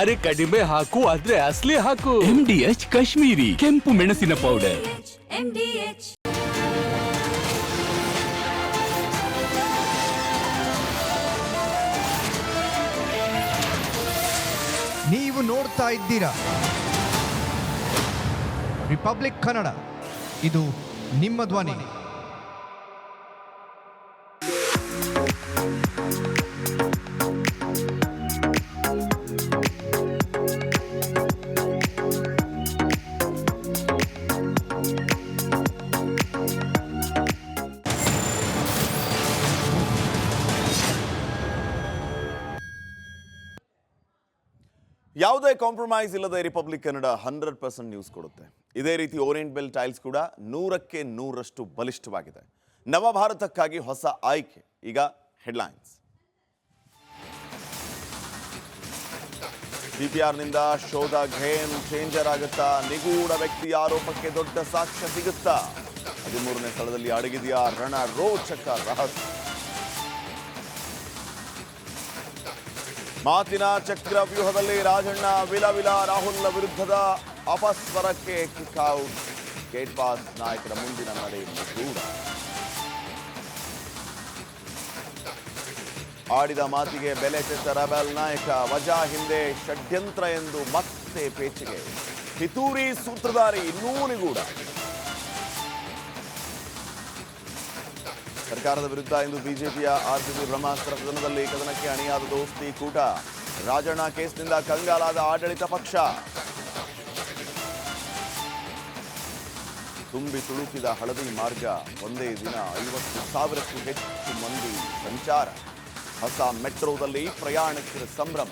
ಅರೆ ಕಡಿಮೆ ಹಾಕು ಆದ್ರೆ ಅಸಲಿ ಹಾಕು. MDH ಕಾಶ್ಮೀರಿ ಕೆಂಪು ಮೆಣಸಿನ ಪೌಡರ್. ನೀವು ನೋಡ್ತಾ ಇದ್ದೀರಾ ರಿಪಬ್ಲಿಕ್ ಕನ್ನಡ, ಇದು ನಿಮ್ಮ ಧ್ವನಿ. ಯಾವುದೇ ಕಾಂಪ್ರಮೈಸ್ ಇಲ್ಲದೆ ರಿಪಬ್ಲಿಕ್ ಕನ್ನಡ 100% ನ್ಯೂಸ್ ಕೊಡುತ್ತೆ. ಇದೇ ರೀತಿ ಓರಿಯೆಂಟ್ ಬೆಲ್ ಟೈಲ್ಸ್ ಕೂಡ 100ಕ್ಕೆ 100ರಷ್ಟು ಬಲಿಷ್ಠವಾಗಿದೆ. ನವಭಾರತಕ್ಕಾಗಿ ಹೊಸ ಆಯ್ಕೆ. ಈಗ ಹೆಡ್ಲೈನ್ಸ್. DPRನಿಂದ ಶೋಧ ಗೇಮ್ ಚೇಂಜರ್ ಆಗುತ್ತಾ? ನಿಗೂಢ ವ್ಯಕ್ತಿ ಆರೋಪಕ್ಕೆ ದೊಡ್ಡ ಸಾಕ್ಷ್ಯ ಸಿಗುತ್ತಾ? 13ನೇ ಸ್ಥಳದಲ್ಲಿ ಅಡಗಿದೆಯಾ ರಣ ರೋಚಕ ರಹಸ್ಯ? ಮಾತಿನ ಚಕ್ರವ್ಯೂಹದಲ್ಲಿ ರಾಜಣ್ಣ ವಿಲವಿಲ ರಾಹುಲ್ ವಿರುದ್ಧದ ಅಪಸ್ವರಕ್ಕೆ ಕಿಕ್ಔಟ್. ಗೇಟ್ ಪಾಸ್ ನಾಯಕರ ಮುಂದಿನ ನಡೆ ನಿಗೂಢ. ಆಡಿದ ಮಾತಿಗೆ ಬೆಲೆ ತೆತ್ತ ರೆಬೆಲ್ ನಾಯಕ. ವಜಾ ಹಿಂದೆ ಷಡ್ಯಂತ್ರ ಎಂದು ಮತ್ತೆ ಪೇಚಿಗೆ. ಪಿತೂರಿ ಸೂತ್ರಧಾರಿ ಇನ್ನೂ ನಿಗೂಢ. ಸರ್ಕಾರದ ವಿರುದ್ಧ ಇಂದು ಬಿಜೆಪಿಯ RCB ಬ್ರಹ್ಮಾಸ್ತ್ರ ಸದನದಲ್ಲಿ ಕದನಕ್ಕೆ ಅಣಿಯಾದ ದೋಸ್ತಿ ಕೂಟ. ರಾಜಣ್ಣ ಕೇಸ್ನಿಂದ ಕಂಗಾಲಾದ ಆಡಳಿತ ಪಕ್ಷ. ತುಂಬಿ ತುಳುಕಿದ ಹಳದಿ ಮಾರ್ಗ. ಒಂದೇ ದಿನ 50,000ಕ್ಕೂ ಹೆಚ್ಚು ಮಂದಿ ಸಂಚಾರ. ಹೊಸ ಮೆಟ್ರೋದಲ್ಲಿ ಪ್ರಯಾಣಿಕರ ಸಂಭ್ರಮ.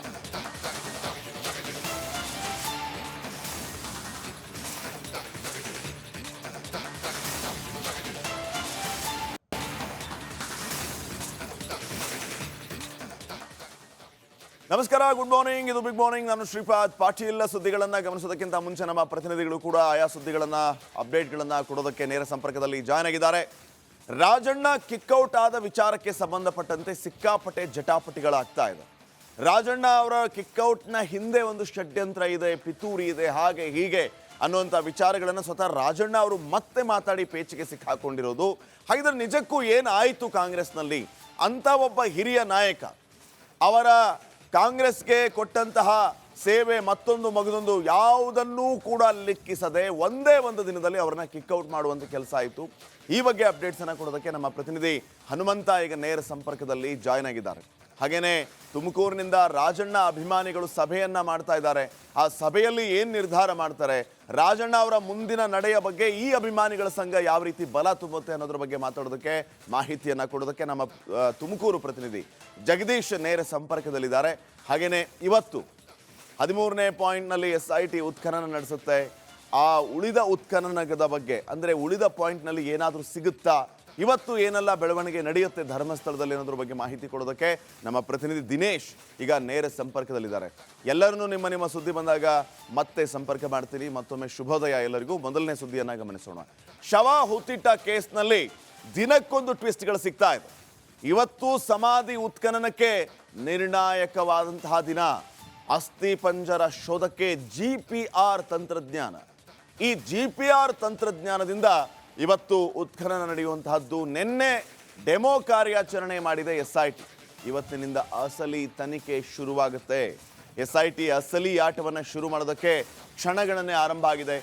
ನಮಸ್ಕಾರ, ಗುಡ್ ಮಾರ್ನಿಂಗ್. ಇದು ಬಿಗ್ ಮಾರ್ನಿಂಗ್. ನಾನು ಶ್ರೀಪಾದ್ ಪಾಟೀಲ್. ಸುದ್ದಿಗಳನ್ನು ಗಮನಿಸೋದಕ್ಕಿಂತ ಮುಂಚೆ ನಮ್ಮ ಪ್ರತಿನಿಧಿಗಳು ಕೂಡ ಆಯಾ ಸುದ್ದಿಗಳನ್ನು ಅಪ್ಡೇಟ್ಗಳನ್ನು ಕೊಡೋದಕ್ಕೆ ನೇರ ಸಂಪರ್ಕದಲ್ಲಿ ಜಾಯ್ನ್ ಆಗಿದ್ದಾರೆ. ರಾಜಣ್ಣ ಕಿಕ್ಔಟ್ ಆದ ವಿಚಾರಕ್ಕೆ ಸಂಬಂಧಪಟ್ಟಂತೆ ಸಿಕ್ಕಾಪಟ್ಟೆ ಜಟಾಪಟಿಗಳಾಗ್ತಾ ಇದೆ. ರಾಜಣ್ಣ ಅವರ ಕಿಕ್ಔಟ್ನ ಹಿಂದೆ ಒಂದು ಷಡ್ಯಂತ್ರ ಇದೆ, ಪಿತೂರಿ ಇದೆ, ಹಾಗೆ ಹೀಗೆ ಅನ್ನುವಂಥ ವಿಚಾರಗಳನ್ನು ಸ್ವತಃ ರಾಜಣ್ಣ ಅವರು ಮತ್ತೆ ಮಾತಾಡಿ ಪೇಚಿಗೆ ಸಿಕ್ಕಾಕೊಂಡಿರೋದು. ಹಾಗಿದ್ರೆ ನಿಜಕ್ಕೂ ಏನಾಯಿತು ಕಾಂಗ್ರೆಸ್ನಲ್ಲಿ ಅಂತ ಒಬ್ಬ ಹಿರಿಯ ನಾಯಕ ಅವರ ಕಾಂಗ್ರೆಸ್ಗೆ ಕೊಟ್ಟಂತಹ ಸೇವೆ ಮತ್ತೊಂದು ಮಗದೊಂದು ಯಾವುದನ್ನೂ ಕೂಡ ಲೆಕ್ಕಿಸದೆ ಒಂದೇ ಒಂದು ದಿನದಲ್ಲಿ ಅವರನ್ನ ಕಿಕ್ಔಟ್ ಮಾಡುವಂಥ ಕೆಲಸ ಆಯಿತು. ಈ ಬಗ್ಗೆ ಅಪ್ಡೇಟ್ಸನ್ನು ಕೊಡೋದಕ್ಕೆ ನಮ್ಮ ಪ್ರತಿನಿಧಿ ಹನುಮಂತ ಈಗ ನೇರ ಸಂಪರ್ಕದಲ್ಲಿ ಜಾಯ್ನ್ ಆಗಿದ್ದಾರೆ. ಹಾಗೇನೆ ತುಮಕೂರಿನಿಂದ ರಾಜಣ್ಣ ಅಭಿಮಾನಿಗಳು ಸಭೆಯನ್ನ ಮಾಡ್ತಾ ಇದ್ದಾರೆ. ಆ ಸಭೆಯಲ್ಲಿ ಏನು ನಿರ್ಧಾರ ಮಾಡ್ತಾರೆ, ರಾಜಣ್ಣ ಅವರ ಮುಂದಿನ ನಡೆಯ ಬಗ್ಗೆ ಈ ಅಭಿಮಾನಿಗಳ ಸಂಘ ಯಾವ ರೀತಿ ಬಲ ತುಂಬುತ್ತೆ ಅನ್ನೋದ್ರ ಬಗ್ಗೆ ಮಾತಾಡೋದಕ್ಕೆ, ಮಾಹಿತಿಯನ್ನ ಕೊಡೋದಕ್ಕೆ ನಮ್ಮ ತುಮಕೂರು ಪ್ರತಿನಿಧಿ ಜಗದೀಶ್ ನೇರ ಸಂಪರ್ಕದಲ್ಲಿದ್ದಾರೆ. ಹಾಗೇನೆ ಇವತ್ತು 13ನೇ ಪಾಯಿಂಟ್ನಲ್ಲಿ SIT ಉತ್ಖನನ ನಡೆಸುತ್ತೆ. ಆ ಉಳಿದ ಉತ್ಖನನದ ಬಗ್ಗೆ ಅಂದರೆ ಉಳಿದ ಪಾಯಿಂಟ್ನಲ್ಲಿ ಏನಾದರೂ ಸಿಗುತ್ತಾ, ಇವತ್ತು ಏನೆಲ್ಲ ಬೆಳವಣಿಗೆ ನಡೆಯುತ್ತೆ ಧರ್ಮಸ್ಥಳದಲ್ಲಿ ಅನ್ನೋದ್ರ ಬಗ್ಗೆ ಮಾಹಿತಿ ಕೊಡೋದಕ್ಕೆ ನಮ್ಮ ಪ್ರತಿನಿಧಿ ದಿನೇಶ್ ಈಗ ನೇರ ಸಂಪರ್ಕದಲ್ಲಿದ್ದಾರೆ. ಎಲ್ಲರನ್ನೂ ನಿಮ್ಮ ಸುದ್ದಿ ಬಂದಾಗ ಮತ್ತೆ ಸಂಪರ್ಕ ಮಾಡ್ತೀನಿ. ಮತ್ತೊಮ್ಮೆ ಶುಭೋದಯ ಎಲ್ಲರಿಗೂ. ಮೊದಲನೇ ಸುದ್ದಿಯನ್ನ ಗಮನಿಸೋಣ. ಶವ ಹುತ್ತಿಟ್ಟ ಕೇಸ್ನಲ್ಲಿ ದಿನಕ್ಕೊಂದು ಟ್ವಿಸ್ಟ್ಗಳು ಸಿಗ್ತಾ ಇದೆ. ಇವತ್ತು ಸಮಾಧಿ ಉತ್ಖನನಕ್ಕೆ ನಿರ್ಣಾಯಕವಾದಂತಹ ದಿನ. ಅಸ್ಥಿ ಪಂಜರ ಶೋಧಕ್ಕೆ GPR ತಂತ್ರಜ್ಞಾನ. ಈ GPR ತಂತ್ರಜ್ಞಾನದಿಂದ ಇವತ್ತು ಉತ್ಖನನ ನಡೆಯುವಂತಹದ್ದು. ನಿನ್ನೆ ಡೆಮೋ ಕಾರ್ಯಾಚರಣೆ ಮಾಡಿದೆ SIT. ಇವತ್ತಿನಿಂದ ಅಸಲಿ ತನಿಖೆ ಶುರುವಾಗುತ್ತೆ. SIT ಅಸಲಿ ಆಟವನ್ನು ಶುರು ಮಾಡೋದಕ್ಕೆ ಕ್ಷಣಗಣನೆ ಆರಂಭ ಆಗಿದೆ.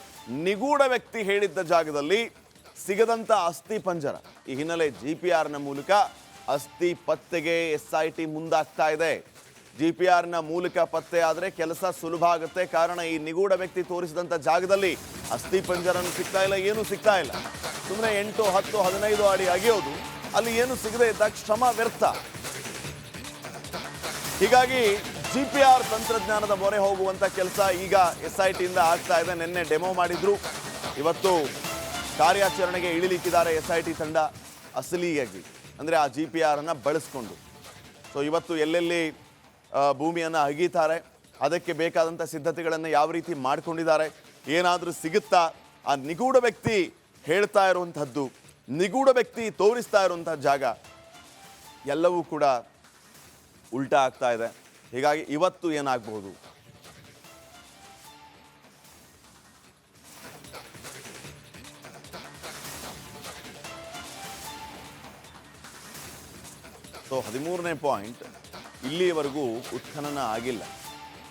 ನಿಗೂಢ ವ್ಯಕ್ತಿ ಹೇಳಿದ್ದ ಜಾಗದಲ್ಲಿ ಸಿಗದಂಥ ಅಸ್ಥಿ ಪಂಜರ. ಈ ಹಿನ್ನೆಲೆ GPRನ ಮೂಲಕ ಅಸ್ಥಿ ಪತ್ತೆಗೆ SIT ಮುಂದಾಗ್ತಾ ಇದೆ. GPRನ ಮೂಲಕ ಪತ್ತೆ ಆದರೆ ಕೆಲಸ ಸುಲಭ ಆಗುತ್ತೆ. ಕಾರಣ ಈ ನಿಗೂಢ ವ್ಯಕ್ತಿ ತೋರಿಸಿದಂಥ ಜಾಗದಲ್ಲಿ ಅಸ್ಥಿ ಪಂಜರನು ಸಿಗ್ತಾ ಇಲ್ಲ, ಏನೂ ಸಿಗ್ತಾ ಇಲ್ಲ. ಸುಮ್ಮನೆ 8, 10, 15 ಅಡಿ ಅಗೆಯೋದು, ಅಲ್ಲಿ ಏನು ಸಿಗದೆ ಇದ್ದಾಗ ಶ್ರಮ ವ್ಯರ್ಥ. ಹೀಗಾಗಿ GPR ತಂತ್ರಜ್ಞಾನದ ಮೊರೆ ಹೋಗುವಂಥ ಕೆಲಸ ಈಗ SITಯಿಂದ ಆಗ್ತಾ ಇದೆ. ನಿನ್ನೆ ಡೆಮೋ ಮಾಡಿದ್ರು, ಇವತ್ತು ಕಾರ್ಯಾಚರಣೆಗೆ ಇಳಿಲಿಕ್ಕಿದ್ದಾರೆ SIT ತಂಡ ಅಸಲಿಯಾಗಿ, ಅಂದರೆ ಆ GPRನ್ನು ಬಳಸ್ಕೊಂಡು. ಸೊ ಇವತ್ತು ಎಲ್ಲೆಲ್ಲಿ ಭೂಮಿಯನ್ನು ಅಗೀತಾರೆ, ಅದಕ್ಕೆ ಬೇಕಾದಂಥ ಸಿದ್ಧತೆಗಳನ್ನು ಯಾವ ರೀತಿ ಮಾಡಿಕೊಂಡಿದ್ದಾರೆ, ಏನಾದರೂ ಸಿಗುತ್ತಾ, ಆ ನಿಗೂಢ ವ್ಯಕ್ತಿ ಹೇಳ್ತಾ ಇರುವಂಥದ್ದು, ನಿಗೂಢ ವ್ಯಕ್ತಿ ತೋರಿಸ್ತಾ ಇರುವಂಥ ಜಾಗ ಎಲ್ಲವೂ ಕೂಡ ಉಲ್ಟಾ ಆಗ್ತಾ ಇದೆ. ಹೀಗಾಗಿ ಇವತ್ತು ಏನಾಗಬಹುದು, ಸೊ 13ನೇ ಪಾಯಿಂಟ್ ಇಲ್ಲಿಯವರೆಗೂ ಉತ್ಖನನ ಆಗಿಲ್ಲ.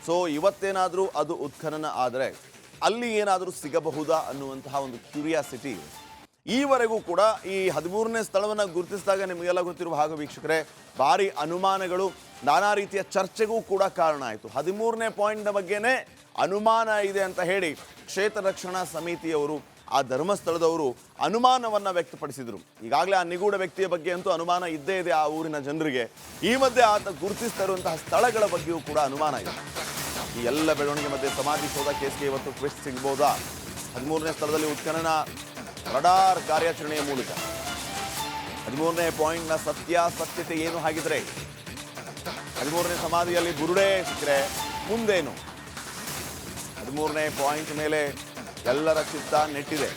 ಸೊ ಇವತ್ತೇನಾದರೂ ಅದು ಉತ್ಖನನ ಆದರೆ ಅಲ್ಲಿ ಏನಾದರೂ ಸಿಗಬಹುದಾ ಅನ್ನುವಂತಹ ಒಂದು ಕ್ಯೂರಿಯಾಸಿಟಿ ಈವರೆಗೂ ಕೂಡ ಈ 13ನೇ ಸ್ಥಳವನ್ನು ಗುರುತಿಸಿದಾಗ ನಿಮಗೆಲ್ಲ ಗೊತ್ತಿರುವ ಹಾಗೆ ವೀಕ್ಷಕರೇ, ಭಾರಿ ಅನುಮಾನಗಳು, ನಾನಾ ರೀತಿಯ ಚರ್ಚೆಗೂ ಕೂಡ ಕಾರಣ ಆಯಿತು. 13ನೇ ಪಾಯಿಂಟ್ನ ಬಗ್ಗೆನೇ ಅನುಮಾನ ಇದೆ ಅಂತ ಹೇಳಿ ಕ್ಷೇತ್ರ ರಕ್ಷಣಾ ಸಮಿತಿಯವರು, ಆ ಧರ್ಮಸ್ಥಳದವರು ಅನುಮಾನವನ್ನು ವ್ಯಕ್ತಪಡಿಸಿದರು. ಈಗಾಗಲೇ ಆ ನಿಗೂಢ ವ್ಯಕ್ತಿಯ ಬಗ್ಗೆ ಅಂತೂ ಅನುಮಾನ ಇದ್ದೇ ಇದೆ ಆ ಊರಿನ ಜನರಿಗೆ. ಈ ಮಧ್ಯೆ ಆತ ಗುರುತಿಸ್ತಾ ಇರುವಂತಹ ಸ್ಥಳಗಳ ಬಗ್ಗೆಯೂ ಕೂಡ ಅನುಮಾನ ಇದೆ. ಈ ಎಲ್ಲ ಬೆಳವಣಿಗೆ ಮಧ್ಯೆ ಸಮಾಧಿ ಶೋಧ ಕೇಸ್ಗೆ ಇವತ್ತು ಟ್ವಿಸ್ಟ್ ಸಿಗ್ಬೋದಾ? 13ನೇ ಸ್ಥಳದಲ್ಲಿ ಉತ್ಖನನ ರಡಾರ್ ಕಾರ್ಯಾಚರಣೆಯ ಮೂಲಕ 13ನೇ ಪಾಯಿಂಟ್ನ ಸತ್ಯಾಸತ್ಯತೆ ಏನು ಹಾಗಿದ್ರೆ 13ನೇ ಸಮಾಧಿಯಲ್ಲಿ ಬುರುಡೆ ಸಿಕ್ಕರೆ ಮುಂದೇನು? 13ನೇ ಪಾಯಿಂಟ್ ಮೇಲೆ ಎಲ್ಲರ ಚಿತ್ತ ನೆಟ್ಟಿದೆ.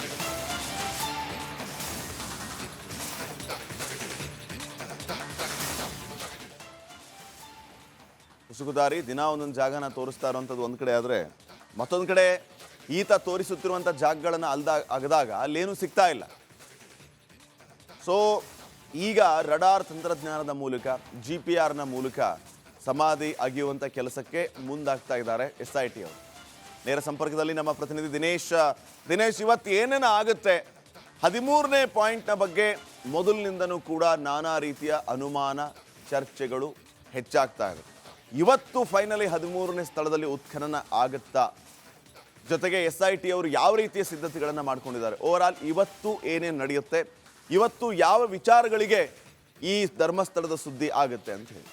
ಉಸುಗುದಾರಿ ದಿನ ಒಂದೊಂದು ಜಾಗನ ತೋರಿಸ್ತಾ ಇರುವಂಥದ್ದು ಒಂದು ಕಡೆ ಆದರೆ, ಮತ್ತೊಂದು ಕಡೆ ಈತ ತೋರಿಸುತ್ತಿರುವಂಥ ಜಾಗಗಳನ್ನು ಅಗದಾಗ ಅಲ್ಲೇನೂ ಸಿಗ್ತಾ ಇಲ್ಲ. ಸೊ ಈಗ ರಡಾರ್ ತಂತ್ರಜ್ಞಾನದ ಮೂಲಕ GPRನ ಮೂಲಕ ಸಮಾಧಿ ಅಗೆಯುವಂಥ ಕೆಲಸಕ್ಕೆ ಮುಂದಾಗ್ತಾ ಇದ್ದಾರೆ SIT ಅವರು. ನೇರ ಸಂಪರ್ಕದಲ್ಲಿ ನಮ್ಮ ಪ್ರತಿನಿಧಿ ದಿನೇಶ್, ಇವತ್ತು ಏನೇನು ಆಗುತ್ತೆ? 13ನೇ ಪಾಯಿಂಟ್ನ ಬಗ್ಗೆ ಮೊದಲಿನಿಂದನೂ ಕೂಡ ನಾನಾ ರೀತಿಯ ಅನುಮಾನ, ಚರ್ಚೆಗಳು ಹೆಚ್ಚಾಗ್ತಾ ಇದೆ. ಇವತ್ತು ಫೈನಲಿ 13ನೇ ಸ್ಥಳದಲ್ಲಿ ಉತ್ಖನನ ಆಗುತ್ತಾ? ಜೊತೆಗೆ SIT ಅವರು ಯಾವ ರೀತಿಯ ಸಿದ್ಧತೆಗಳನ್ನು ಮಾಡ್ಕೊಂಡಿದ್ದಾರೆ? ಓವರ್ ಆಲ್ ಇವತ್ತು ಏನೇನು ನಡೆಯುತ್ತೆ, ಇವತ್ತು ಯಾವ ವಿಚಾರಗಳಿಗೆ ಈ ಧರ್ಮಸ್ಥಳದ ಸುದ್ದಿ ಆಗುತ್ತೆ ಅಂತ ಹೇಳಿ.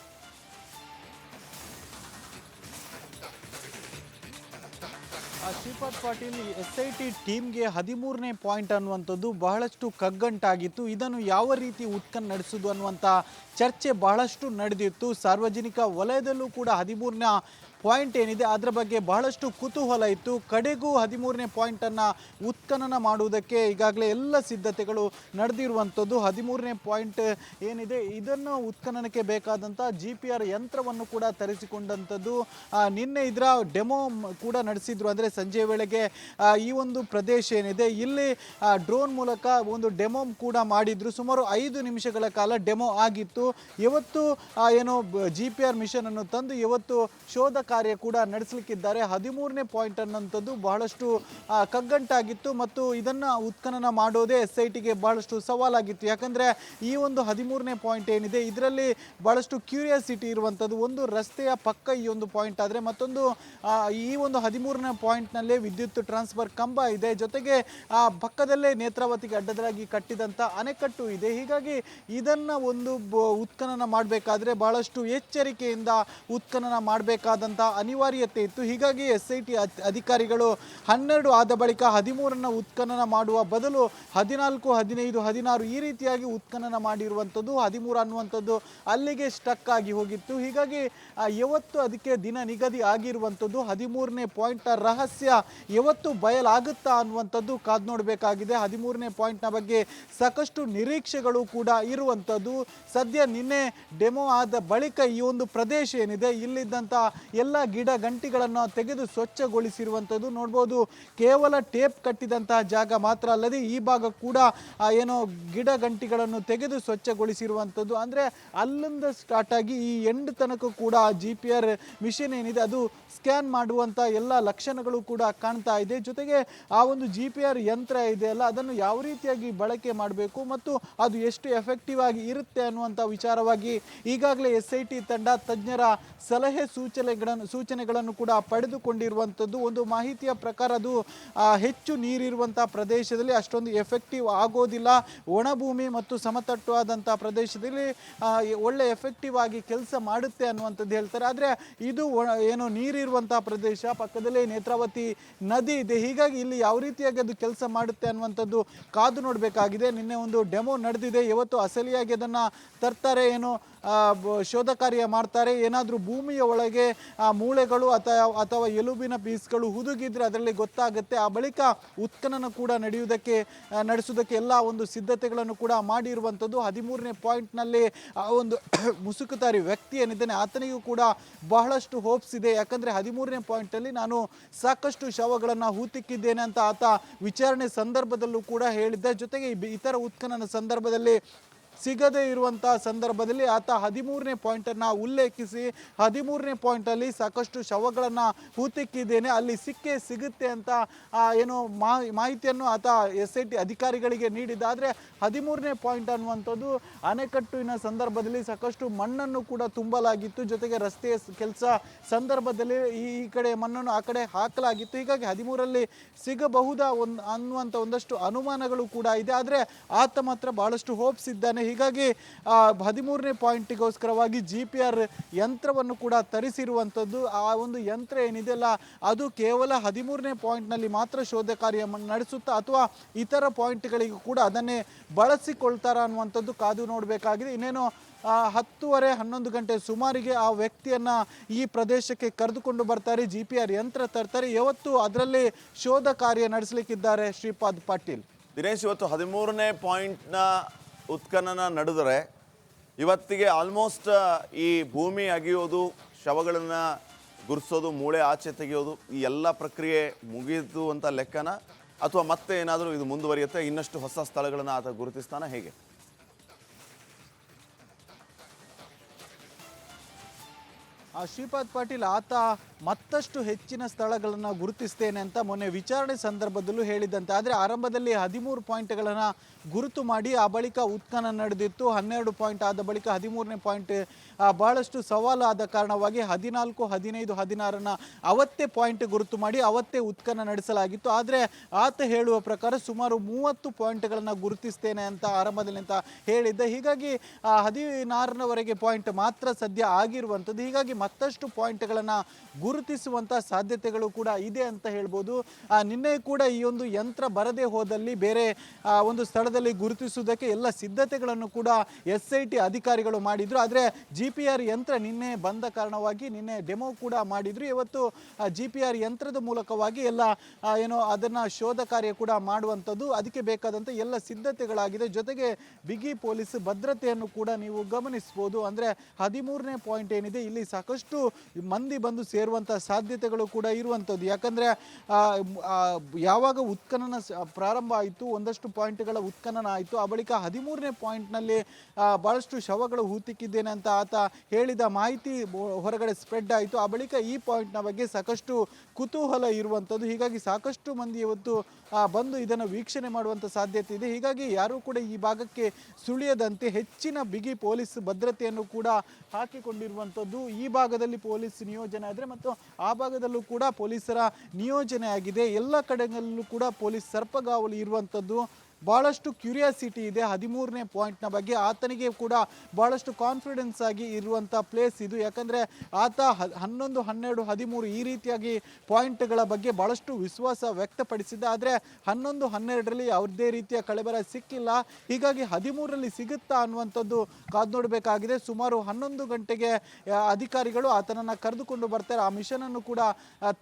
ಶ್ರೀಪಾದ್ ಪಾಟೀಲ್, SIT ಟೀಮ್ಗೆ 13ನೇ ಪಾಯಿಂಟ್ ಅನ್ನುವಂಥದ್ದು ಬಹಳಷ್ಟು ಕಗ್ಗಂಟಾಗಿತ್ತು. ಇದನ್ನು ಯಾವ ರೀತಿ ಉತ್ಖನನ ನಡೆಸೋದು ಅನ್ನುವಂಥ ಚರ್ಚೆ ಬಹಳಷ್ಟು ನಡೆದಿತ್ತು. ಸಾರ್ವಜನಿಕ ವಲಯದಲ್ಲೂ ಕೂಡ 13ನೇ ಪಾಯಿಂಟ್ ಏನಿದೆ ಅದರ ಬಗ್ಗೆ ಬಹಳಷ್ಟು ಕುತೂಹಲ ಇತ್ತು. ಕಡೆಗೂ 13ನೇ ಪಾಯಿಂಟನ್ನು ಉತ್ಖನನ ಮಾಡುವುದಕ್ಕೆ ಈಗಾಗಲೇ ಎಲ್ಲ ಸಿದ್ಧತೆಗಳು ನಡೆದಿರುವಂಥದ್ದು. 13ನೇ ಪಾಯಿಂಟ್ ಏನಿದೆ ಇದನ್ನು ಉತ್ಖನನಕ್ಕೆ ಬೇಕಾದಂಥ GPR ಯಂತ್ರವನ್ನು ಕೂಡ ತರಿಸಿಕೊಂಡಂಥದ್ದು. ನಿನ್ನೆ ಇದರ ಡೆಮೋ ಕೂಡ ನಡೆಸಿದ್ರು. ಅಂದರೆ ಸಂಜೆ ವೇಳೆಗೆ ಈ ಒಂದು ಪ್ರದೇಶ ಏನಿದೆ ಇಲ್ಲಿ ಡ್ರೋನ್ ಮೂಲಕ ಒಂದು ಡೆಮೋ ಕೂಡ ಮಾಡಿದ್ರು. ಸುಮಾರು 5 ನಿಮಿಷಗಳ ಕಾಲ ಡೆಮೋ ಆಗಿತ್ತು. ಇವತ್ತು ಏನೋ GPR ಮಿಷನ್ ಅನ್ನು ತಂದು ಇವತ್ತು ಶೋಧ ಕಾರ್ಯ ಕೂಡ ನಡೆಸಲಿಕ್ಕಿದ್ದಾರೆ. 13ನೇ ಪಾಯಿಂಟ್ ಅನ್ನೋಂಥದ್ದು ಬಹಳಷ್ಟು ಕಗ್ಗಂಟಾಗಿತ್ತು ಮತ್ತು ಇದನ್ನು ಉತ್ಖನನ ಮಾಡೋದೇ SITಗೆ ಬಹಳಷ್ಟು ಸವಾಲಾಗಿತ್ತು. ಯಾಕಂದರೆ ಈ ಒಂದು 13ನೇ ಪಾಯಿಂಟ್ ಏನಿದೆ ಇದರಲ್ಲಿ ಬಹಳಷ್ಟು ಕ್ಯೂರಿಯಾಸಿಟಿ ಇರುವಂಥದ್ದು. ಒಂದು ರಸ್ತೆಯ ಪಕ್ಕ ಈ ಒಂದು ಪಾಯಿಂಟ್ ಆದರೆ ಮತ್ತೊಂದು ಈ ಒಂದು 13ನೇ ಪಾಯಿಂಟ್ನಲ್ಲೇ ವಿದ್ಯುತ್ ಟ್ರಾನ್ಸ್ಫರ್ ಕಂಬ ಇದೆ. ಜೊತೆಗೆ ಪಕ್ಕದಲ್ಲೇ ನೇತ್ರಾವತಿಗೆ ಅಡ್ಡದಾಗಿ ಕಟ್ಟಿದಂಥ ಅಣೆಕಟ್ಟು ಇದೆ. ಹೀಗಾಗಿ ಇದನ್ನು ಒಂದು ಉತ್ಖನನ ಮಾಡಬೇಕಾದ್ರೆ ಬಹಳಷ್ಟು ಎಚ್ಚರಿಕೆಯಿಂದ ಉತ್ಖನನ ಮಾಡಬೇಕಾದಂಥ ಅನಿವಾರ್ಯತೆ ಇತ್ತು. ಹೀಗಾಗಿ SIT ಅಧಿಕಾರಿಗಳು 12 ಆದ ಬಳಿಕ 13ನ್ನು ಉತ್ಖನನ ಮಾಡುವ ಬದಲು 14, 15, 16 ಈ ರೀತಿಯಾಗಿ ಉತ್ಖನನ ಮಾಡಿರುವಂಥದ್ದು. 13 ಅನ್ನುವಂಥದ್ದು ಅಲ್ಲಿಗೆ ಸ್ಟಕ್ ಆಗಿ ಹೋಗಿತ್ತು. ಹೀಗಾಗಿ ಇವತ್ತು ಅದಕ್ಕೆ ದಿನ ನಿಗದಿ ಆಗಿರುವಂಥದ್ದು. 13ನೇ ಪಾಯಿಂಟ್ನ ರಹಸ್ಯ ಇವತ್ತು ಬಯಲಾಗುತ್ತಾ ಅನ್ನುವಂಥದ್ದು ಕಾದು ನೋಡಬೇಕಾಗಿದೆ. 13ನೇ ಪಾಯಿಂಟ್ನ ಬಗ್ಗೆ ಸಾಕಷ್ಟು ನಿರೀಕ್ಷೆಗಳು ಕೂಡ ಇರುವಂಥದ್ದು. ಸದ್ಯ ನಿನ್ನೆ ಡೆಮೋ ಆದ ಬಳಿಕ ಈ ಒಂದು ಪ್ರದೇಶ ಏನಿದೆ ಇಲ್ಲಿದ್ದಂಥ ಎಲ್ಲ ಗಿಡ ಗಂಟಿಗಳನ್ನು ತೆಗೆದು ಸ್ವಚ್ಛಗೊಳಿಸಿರುವಂಥದ್ದು ನೋಡ್ಬೋದು. ಕೇವಲ ಟೇಪ್ ಕಟ್ಟಿದಂತಹ ಜಾಗ ಮಾತ್ರ ಅಲ್ಲದೆ ಈ ಭಾಗ ಕೂಡ ಏನೋ ಗಿಡ ಗಂಟಿಗಳನ್ನು ತೆಗೆದು ಸ್ವಚ್ಛಗೊಳಿಸಿರುವಂಥದ್ದು. ಅಂದರೆ ಅಲ್ಲಿಂದ ಸ್ಟಾರ್ಟ್ ಆಗಿ ಈ ಎಂಡ್ ತನಕ ಕೂಡ GPR ಮಿಷನ್ ಏನಿದೆ ಅದು ಸ್ಕ್ಯಾನ್ ಮಾಡುವಂಥ ಎಲ್ಲ ಲಕ್ಷಣಗಳು ಕೂಡ ಕಾಣ್ತಾ ಇದೆ. ಜೊತೆಗೆ ಆ ಒಂದು GPR ಯಂತ್ರ ಇದೆಯಲ್ಲ ಅದನ್ನು ಯಾವ ರೀತಿಯಾಗಿ ಬಳಕೆ ಮಾಡಬೇಕು ಮತ್ತು ಅದು ಎಷ್ಟು ಎಫೆಕ್ಟಿವ್ ಆಗಿ ಇರುತ್ತೆ ಅನ್ನುವಂಥ ವಿಚಾರವಾಗಿ ಈಗಾಗಲೇ SIT ತಂಡ ತಜ್ಞರ ಸಲಹೆ ಸೂಚನೆಗಳನ್ನು ಕೂಡ ಪಡೆದುಕೊಂಡಿರುವಂಥದ್ದು. ಒಂದು ಮಾಹಿತಿಯ ಪ್ರಕಾರ ಅದು ಹೆಚ್ಚು ನೀರಿರುವಂಥ ಪ್ರದೇಶದಲ್ಲಿ ಅಷ್ಟೊಂದು ಎಫೆಕ್ಟಿವ್ ಆಗೋದಿಲ್ಲ. ಒಣಭೂಮಿ ಮತ್ತು ಸಮತಟ್ಟಾದಂಥ ಪ್ರದೇಶದಲ್ಲಿ ಒಳ್ಳೆ ಎಫೆಕ್ಟಿವ್ ಆಗಿ ಕೆಲಸ ಮಾಡುತ್ತೆ ಅನ್ನುವಂಥದ್ದು ಹೇಳ್ತಾರೆ. ಆದರೆ ಇದು ಏನು ನೀರಿರುವಂಥ ಪ್ರದೇಶ, ಪಕ್ಕದಲ್ಲೇ ನೇತ್ರಾವತಿ ನದಿ ಇದೆ. ಹೀಗಾಗಿ ಇಲ್ಲಿ ಯಾವ ರೀತಿಯಾಗಿ ಅದು ಕೆಲಸ ಮಾಡುತ್ತೆ ಅನ್ನುವಂಥದ್ದು ಕಾದು ನೋಡಬೇಕಾಗಿದೆ. ನಿನ್ನೆ ಒಂದು ಡೆಮೋ ನಡೆದಿದೆ. ಇವತ್ತು ಅಸಲಿಯಾಗಿ ಅದನ್ನು ತರ್ತಾರೆ, ಏನು ಶೋಧ ಕಾರ್ಯ ಮಾಡ್ತಾರೆ. ಏನಾದರೂ ಭೂಮಿಯ ಒಳಗೆ ಮೂಳೆಗಳು ಅಥವಾ ಎಲುಬಿನ ಪೀಸ್ಗಳು ಹುದುಗಿದ್ರೆ ಅದರಲ್ಲಿ ಗೊತ್ತಾಗುತ್ತೆ. ಆ ಬಳಿಕ ಉತ್ಖನನ ಕೂಡ ನಡೆಸುವುದಕ್ಕೆ ಎಲ್ಲ ಒಂದು ಸಿದ್ಧತೆಗಳನ್ನು ಕೂಡ ಮಾಡಿರುವಂಥದ್ದು. 13ನೇ ಪಾಯಿಂಟ್ನಲ್ಲಿ ಆ ಒಂದು ಮುಸುಕುತಾರಿ ವ್ಯಕ್ತಿ ಏನಿದ್ದಾನೆ ಆತನಿಗೂ ಕೂಡ ಬಹಳಷ್ಟು ಹೋಪ್ಸ್ ಇದೆ. ಯಾಕಂದರೆ 13ನೇ ಪಾಯಿಂಟಲ್ಲಿ ನಾನು ಸಾಕಷ್ಟು ಶವಗಳನ್ನು ಹೂತಿಕ್ಕಿದ್ದೇನೆ ಅಂತ ಆತ ವಿಚಾರಣೆ ಸಂದರ್ಭದಲ್ಲೂ ಕೂಡ ಹೇಳಿದ್ದೆ. ಜೊತೆಗೆ ಇತರ ಉತ್ಖನನ ಸಂದರ್ಭದಲ್ಲಿ ಸಿಗದೇ ಇರುವಂತಹ ಸಂದರ್ಭದಲ್ಲಿ ಆತ 13ನೇ ಪಾಯಿಂಟನ್ನು ಉಲ್ಲೇಖಿಸಿ 13ನೇ ಪಾಯಿಂಟಲ್ಲಿ ಸಾಕಷ್ಟು ಶವಗಳನ್ನು ಹೂತಿಕ್ಕಿದ್ದೇನೆ, ಅಲ್ಲಿ ಸಿಕ್ಕೇ ಸಿಗುತ್ತೆ ಅಂತ ಏನು ಮಾಹಿತಿಯನ್ನು ಆತ SIT ಅಧಿಕಾರಿಗಳಿಗೆ ನೀಡಿದ. ಆದರೆ 13ನೇ ಪಾಯಿಂಟ್ ಅನ್ನುವಂಥದ್ದು ಅಣೆಕಟ್ಟಿನ ಸಂದರ್ಭದಲ್ಲಿ ಸಾಕಷ್ಟು ಮಣ್ಣನ್ನು ಕೂಡ ತುಂಬಲಾಗಿತ್ತು, ಜೊತೆಗೆ ರಸ್ತೆಯ ಕೆಲಸ ಸಂದರ್ಭದಲ್ಲಿ ಈ ಕಡೆ ಮಣ್ಣನ್ನು ಆ ಕಡೆ ಹಾಕಲಾಗಿತ್ತು. ಹೀಗಾಗಿ 13ರಲ್ಲಿ ಸಿಗಬಹುದಾ ಅನ್ನುವಂಥ ಒಂದಷ್ಟು ಅನುಮಾನಗಳು ಕೂಡ ಇದೆ. ಆದರೆ ಆತ ಮಾತ್ರ ಬಹಳಷ್ಟು ಹೋಪ್ಸ್ ಇದ್ದಾನೆ. ಹೀಗಾಗಿ 13ನೇ ಪಾಯಿಂಟಿಗೋಸ್ಕರವಾಗಿ GPR ಯಂತ್ರವನ್ನು ಕೂಡ ತರಿಸಿರುವಂಥದ್ದು. ಆ ಒಂದು ಯಂತ್ರ ಏನಿದೆಯಲ್ಲ ಅದು ಕೇವಲ 13ನೇ ಪಾಯಿಂಟ್ನಲ್ಲಿ ಮಾತ್ರ ಶೋಧ ಕಾರ್ಯ ನಡೆಸುತ್ತಾ ಅಥವಾ ಇತರ ಪಾಯಿಂಟ್ಗಳಿಗೂ ಕೂಡ ಅದನ್ನೇ ಬಳಸಿಕೊಳ್ತಾರ ಅನ್ನುವಂಥದ್ದು ಕಾದು ನೋಡಬೇಕಾಗಿದೆ. ಇನ್ನೇನು 10:30-11 ಗಂಟೆ ಸುಮಾರಿಗೆ ಆ ವ್ಯಕ್ತಿಯನ್ನು ಈ ಪ್ರದೇಶಕ್ಕೆ ಕರೆದುಕೊಂಡು ಬರ್ತಾರೆ, GPR ಯಂತ್ರ ತರ್ತಾರೆ. ಇವತ್ತು ಅದರಲ್ಲಿ ಶೋಧ ಕಾರ್ಯ ನಡೆಸಲಿಕ್ಕಿದ್ದಾರೆ ಶ್ರೀಪಾದ್ ಪಾಟೀಲ್. ದಿನೇಶ್, ಇವತ್ತು 13ನೇ ಪಾಯಿಂಟ್ನ ಉತ್ಖನನ ನಡೆದರೆ ಇವತ್ತಿಗೆ ಆಲ್ಮೋಸ್ಟ್ ಈ ಭೂಮಿ ಅಗೆಯೋದು, ಶವಗಳನ್ನು ಗುರ್ಸೋದು, ಮೂಳೆ ಆಚೆ ತೆಗೆಯೋದು, ಈ ಎಲ್ಲ ಪ್ರಕ್ರಿಯೆ ಮುಗಿದು ಅಂತ ಲೆಕ್ಕನ, ಅಥವಾ ಮತ್ತೆ ಏನಾದರೂ ಇದು ಮುಂದುವರಿಯುತ್ತೆ, ಇನ್ನಷ್ಟು ಹೊಸ ಸ್ಥಳಗಳನ್ನು ಆತ ಗುರುತಿಸ್ತಾನ, ಹೇಗೆ? ಶ್ರೀಪಾದ್ ಪಾಟೀಲ್ ಆತ ಮತ್ತಷ್ಟು ಹೆಚ್ಚಿನ ಸ್ಥಳಗಳನ್ನು ಗುರುತಿಸ್ತೇನೆ ಅಂತ ಮೊನ್ನೆ ವಿಚಾರಣೆ ಸಂದರ್ಭದಲ್ಲೂ ಹೇಳಿದ್ದಂತೆ. ಆದರೆ ಆರಂಭದಲ್ಲಿ 13 ಪಾಯಿಂಟ್ಗಳನ್ನು ಗುರುತು ಮಾಡಿ ಆ ಬಳಿಕ ಉತ್ಖನನ ನಡೆದಿತ್ತು. 12 ಪಾಯಿಂಟ್ ಆದ ಬಳಿಕ 13ನೇ ಪಾಯಿಂಟ್ ಬಹಳಷ್ಟು ಸವಾಲು ಆದ ಕಾರಣವಾಗಿ 14, 15, 16 ಅವತ್ತೇ ಪಾಯಿಂಟ್ ಗುರುತು ಮಾಡಿ ಅವತ್ತೇ ಉತ್ಖನನ ನಡೆಸಲಾಗಿತ್ತು. ಆದರೆ ಆತ ಹೇಳುವ ಪ್ರಕಾರ ಸುಮಾರು 30 ಪಾಯಿಂಟ್ಗಳನ್ನು ಗುರುತಿಸ್ತೇನೆ ಅಂತ ಆರಂಭದಲ್ಲಿ ಅಂತ ಹೇಳಿದ್ದೆ. ಹೀಗಾಗಿ 16ರವರೆಗೆ ಪಾಯಿಂಟ್ ಮಾತ್ರ ಸದ್ಯ ಆಗಿರುವಂಥದ್ದು. ಹೀಗಾಗಿ ಮತ್ತಷ್ಟು ಪಾಯಿಂಟ್ಗಳನ್ನು ಗುರುತಿಸುವಂಥ ಸಾಧ್ಯತೆಗಳು ಕೂಡ ಇದೆ ಅಂತ ಹೇಳ್ಬೋದು. ನಿನ್ನೆ ಕೂಡ ಈ ಒಂದು ಯಂತ್ರ ಬರದೇ ಹೋದಲ್ಲಿ ಬೇರೆ ಒಂದು ಸ್ಥಳದಲ್ಲಿ ಗುರುತಿಸುವುದಕ್ಕೆ ಎಲ್ಲ ಸಿದ್ಧತೆಗಳನ್ನು ಕೂಡ SIT ಅಧಿಕಾರಿಗಳು ಮಾಡಿದ್ರು. ಆದರೆ GPR ಯಂತ್ರ ನಿನ್ನೆ ಬಂದ ಕಾರಣವಾಗಿ ನಿನ್ನೆ ಡೆಮೋ ಕೂಡ ಮಾಡಿದ್ರು. ಇವತ್ತು GPR ಯಂತ್ರದ ಮೂಲಕವಾಗಿ ಎಲ್ಲ ಏನೋ ಅದನ್ನು ಶೋಧ ಕಾರ್ಯ ಕೂಡ ಮಾಡುವಂಥದ್ದು, ಅದಕ್ಕೆ ಬೇಕಾದಂಥ ಎಲ್ಲ ಸಿದ್ಧತೆಗಳಾಗಿದೆ. ಜೊತೆಗೆ ಬಿಗಿ ಪೊಲೀಸ್ ಭದ್ರತೆಯನ್ನು ಕೂಡ ನೀವು ಗಮನಿಸ್ಬೋದು. ಅಂದರೆ 13ನೇ ಪಾಯಿಂಟ್ ಏನಿದೆ ಇಲ್ಲಿ ಸಾಕಷ್ಟು ಮಂದಿ ಬಂದು ಸೇರುವಂಥ ಸಾಧ್ಯತೆಗಳು ಕೂಡ ಇರುವಂಥದ್ದು. ಯಾಕಂದರೆ ಯಾವಾಗ ಉತ್ಖನನ ಪ್ರಾರಂಭ ಆಯಿತು, ಒಂದಷ್ಟು ಪಾಯಿಂಟ್ಗಳ ಉತ್ಖನನ ಆಯಿತು, ಆ ಬಳಿಕ 13ನೇ ಪಾಯಿಂಟ್ನಲ್ಲಿ ಭಾಳಷ್ಟು ಶವಗಳು ಹೂತಿಕ್ಕಿದ್ದೇನೆ ಅಂತ ಆತ ಹೇಳಿದ ಮಾಹಿತಿ ಹೊರಗಡೆ ಸ್ಪ್ರೆಡ್ ಆಯಿತು. ಆ ಬಳಿಕ ಈ ಪಾಯಿಂಟ್ನ ಬಗ್ಗೆ ಸಾಕಷ್ಟು ಕುತೂಹಲ ಇರುವಂಥದ್ದು. ಹೀಗಾಗಿ ಸಾಕಷ್ಟು ಮಂದಿ ಇವತ್ತು ಬಂದು ಇದನ್ನು ವೀಕ್ಷಣೆ ಮಾಡುವಂಥ ಸಾಧ್ಯತೆ ಇದೆ. ಹೀಗಾಗಿ ಯಾರೂ ಕೂಡ ಈ ಭಾಗಕ್ಕೆ ಸುಳಿಯದಂತೆ ಹೆಚ್ಚಿನ ಬಿಗಿ ಪೊಲೀಸ್ ಭದ್ರತೆಯನ್ನು ಕೂಡ ಹಾಕಿಕೊಂಡಿರುವಂಥದ್ದು. ಈ ಭಾಗದಲ್ಲಿ ಪೊಲೀಸ್ ನಿಯೋಜನೆ ಆದರೆ ಮತ್ತು ಆ ಭಾಗದಲ್ಲೂ ಕೂಡ ಪೊಲೀಸರ ನಿಯೋಜನೆ ಆಗಿದೆ. ಎಲ್ಲ ಕಡೆಗಳಲ್ಲೂ ಕೂಡ ಪೊಲೀಸ್ ಸರ್ಪಗಾವಲು ಇರುವಂಥದ್ದು. ಭಾಳಷ್ಟು ಕ್ಯೂರಿಯಾಸಿಟಿ ಇದೆ 13ನೇ ಪಾಯಿಂಟ್ನ ಬಗ್ಗೆ. ಆತನಿಗೆ ಕೂಡ ಭಾಳಷ್ಟು ಕಾನ್ಫಿಡೆನ್ಸ್ ಆಗಿ ಇರುವಂಥ ಪ್ಲೇಸ್ ಇದು. ಯಾಕಂದರೆ ಆತ 11, 12, 13 ಈ ರೀತಿಯಾಗಿ ಪಾಯಿಂಟ್ಗಳ ಬಗ್ಗೆ ಭಾಳಷ್ಟು ವಿಶ್ವಾಸ ವ್ಯಕ್ತಪಡಿಸಿದ್ದ. ಆದರೆ 11, 12ರಲ್ಲಿ ಯಾವುದೇ ರೀತಿಯ ಕಳೆಬರ ಸಿಕ್ಕಿಲ್ಲ. ಹೀಗಾಗಿ 13ರಲ್ಲಿ ಸಿಗುತ್ತಾ ಅನ್ನುವಂಥದ್ದು ಕಾದು ನೋಡಬೇಕಾಗಿದೆ. ಸುಮಾರು 11 ಗಂಟೆಗೆ ಅಧಿಕಾರಿಗಳು ಆತನನ್ನು ಕರೆದುಕೊಂಡು ಬರ್ತಾರೆ, ಆ ಮಿಷನನ್ನು ಕೂಡ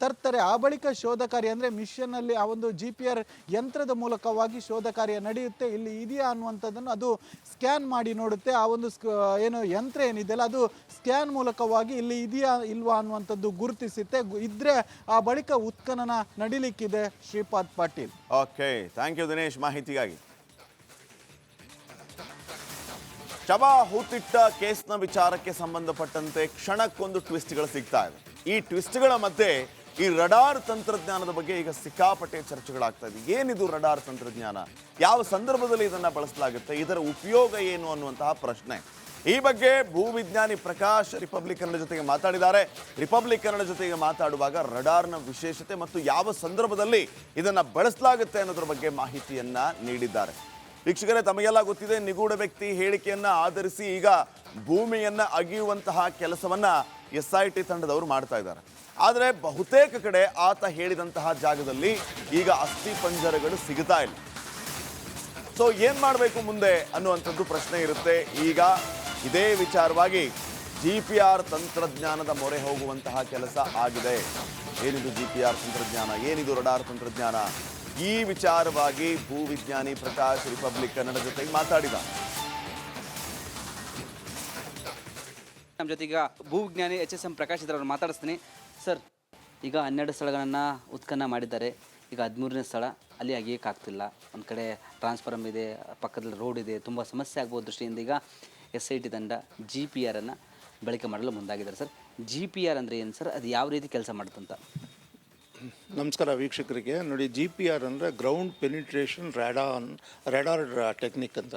ತರ್ತಾರೆ. ಆ ಬಳಿಕ ಶೋಧ ಕಾರ್ಯ ಅಂದರೆ ಮಿಷನ್ನಲ್ಲಿ ಆ ಒಂದು GPR ಯಂತ್ರದ ಮೂಲಕವಾಗಿ ಶೋಧ ಕಾರ್ಯ ನಡೆಯುತ್ತೆ. ಇಲ್ಲಿ ಇದೆಯಾ ಅನ್ನುವಂಥದ್ದನ್ನು ಅದು ಸ್ಕ್ಯಾನ್ ಮಾಡಿ ನೋಡುತ್ತೆ. ಆ ಒಂದು ಏನು ಯಂತ್ರ ಏನಿದೆಯಲ್ಲ ಅದು ಸ್ಕ್ಯಾನ್ ಮೂಲಕವಾಗಿ ಇಲ್ಲಿ ಇದೆಯಾ ಇಲ್ವಾ ಅನ್ನುವಂಥದ್ದು ಗುರುತಿಸುತ್ತೆ. ಇದ್ರೆ ಆ ಬಳಿಕ ಉತ್ಖನನ ನಡೀಲಿಕ್ಕಿದೆ. Shripad Patil. Okay, thank you Dinesh ಮಾಹಿತಿಗಾಗಿ. ಶವ ಹೂತಿಟ್ಟ ಕೇಸ್ನ ವಿಚಾರಕ್ಕೆ ಸಂಬಂಧಪಟ್ಟಂತೆ ಕ್ಷಣಕ್ಕೊಂದು ಟ್ವಿಸ್ಟ್ಗಳು ಸಿಗ್ತಾ ಇದೆ. ಈ ಟ್ವಿಸ್ಟ್ಗಳ ಮಧ್ಯೆ ಈ ರಡಾರ್ ತಂತ್ರಜ್ಞಾನದ ಬಗ್ಗೆ ಈಗ ಸಿಕ್ಕಾಪಟ್ಟೆ ಚರ್ಚೆಗಳಾಗ್ತಾ ಇದೆ. ಏನಿದು ರಡಾರ್ ತಂತ್ರಜ್ಞಾನ, ಯಾವ ಸಂದರ್ಭದಲ್ಲಿ ಇದನ್ನು ಬಳಸಲಾಗುತ್ತೆ, ಇದರ ಉಪಯೋಗ ಏನು ಅನ್ನುವಂತಹ ಪ್ರಶ್ನೆ. ಈ ಬಗ್ಗೆ ಭೂವಿಜ್ಞಾನಿ ಪ್ರಕಾಶ್ ರಿಪಬ್ಲಿಕ್ ಕನ್ನಡ ಜೊತೆಗೆ ಮಾತಾಡಿದ್ದಾರೆ. ರಿಪಬ್ಲಿಕ್ ಕನ್ನಡ ಜೊತೆಗೆ ಮಾತಾಡುವಾಗ ರಡಾರ್ನ ವಿಶೇಷತೆ ಮತ್ತು ಯಾವ ಸಂದರ್ಭದಲ್ಲಿ ಇದನ್ನು ಬಳಸಲಾಗುತ್ತೆ ಅನ್ನೋದ್ರ ಬಗ್ಗೆ ಮಾಹಿತಿಯನ್ನ ನೀಡಿದ್ದಾರೆ. ವೀಕ್ಷಕರೇ, ತಮಗೆಲ್ಲ ಗೊತ್ತಿದೆ, ನಿಗೂಢ ವ್ಯಕ್ತಿ ಹೇಳಿಕೆಯನ್ನ ಆಧರಿಸಿ ಈಗ ಭೂಮಿಯನ್ನ ಅಗೆಯುವಂತಹ ಕೆಲಸವನ್ನ SIT ತಂಡದವರು ಮಾಡ್ತಾ ಇದ್ದಾರೆ. ಆದರೆ ಬಹುತೇಕ ಕಡೆ ಆತ ಹೇಳಿದಂತಹ ಜಾಗದಲ್ಲಿ ಈಗ ಅಸ್ಥಿ ಪಂಜರಗಳು ಸಿಗುತ್ತಾ ಇಲ್ಲ. ಸೊ ಏನ್ ಮಾಡಬೇಕು ಮುಂದೆ ಅನ್ನುವಂಥದ್ದು ಪ್ರಶ್ನೆ ಇರುತ್ತೆ. ಈಗ ಇದೇ ವಿಚಾರವಾಗಿ GPR ತಂತ್ರಜ್ಞಾನದ ಮೊರೆ ಹೋಗುವಂತಹ ಕೆಲಸ ಆಗಿದೆ. ಏನಿದು GPR ತಂತ್ರಜ್ಞಾನ, ಏನಿದು ರಡಾರ್ ತಂತ್ರಜ್ಞಾನ, ಈ ವಿಚಾರವಾಗಿ ಭೂವಿಜ್ಞಾನಿ ಪ್ರಕಾಶ್ ರಿಪಬ್ಲಿಕ್ ಕನ್ನಡ ಜೊತೆಗೆ ಮಾತಾಡಿದ. ನಮ್ಮ ಜೊತೆಗ ಭೂವಿಜ್ಞಾನಿ HSM ಪ್ರಕಾಶ್ ಇದ್ರವ್ರು ಮಾತಾಡಿಸ್ತೀನಿ. ಸರ್, ಈಗ 12 ಸ್ಥಳಗಳನ್ನು ಉತ್ಖನನ ಮಾಡಿದ್ದಾರೆ. ಈಗ 13ನೇ ಸ್ಥಳ ಅಲ್ಲಿ ಆಗ್ಲಿಕ್ಕಾಗ್ತಿಲ್ಲ. ಒಂದು ಕಡೆ ಟ್ರಾನ್ಸ್ಫಾರ್ಮ್ ಇದೆ, ಪಕ್ಕದಲ್ಲಿ ರೋಡ್ ಇದೆ, ತುಂಬ ಸಮಸ್ಯೆ ಆಗ್ಬೋದು ದೃಷ್ಟಿಯಿಂದ ಈಗ SIT ತಂಡ GPR ಅನ್ನು ಬಳಕೆ ಮಾಡಲು ಮುಂದಾಗಿದ್ದಾರೆ. ಸರ್, GPR ಅಂದರೆ ಏನು ಸರ್, ಅದು ಯಾವ ರೀತಿ ಕೆಲಸ ಮಾಡುತ್ತಂತ? ನಮಸ್ಕಾರ ವೀಕ್ಷಕರಿಗೆ. ನೋಡಿ, GPR ಅಂದರೆ ಗ್ರೌಂಡ್ ಪೆನಿಟ್ರೇಷನ್ ರೆಡಾರ್ ಟೆಕ್ನಿಕ್ ಅಂತ.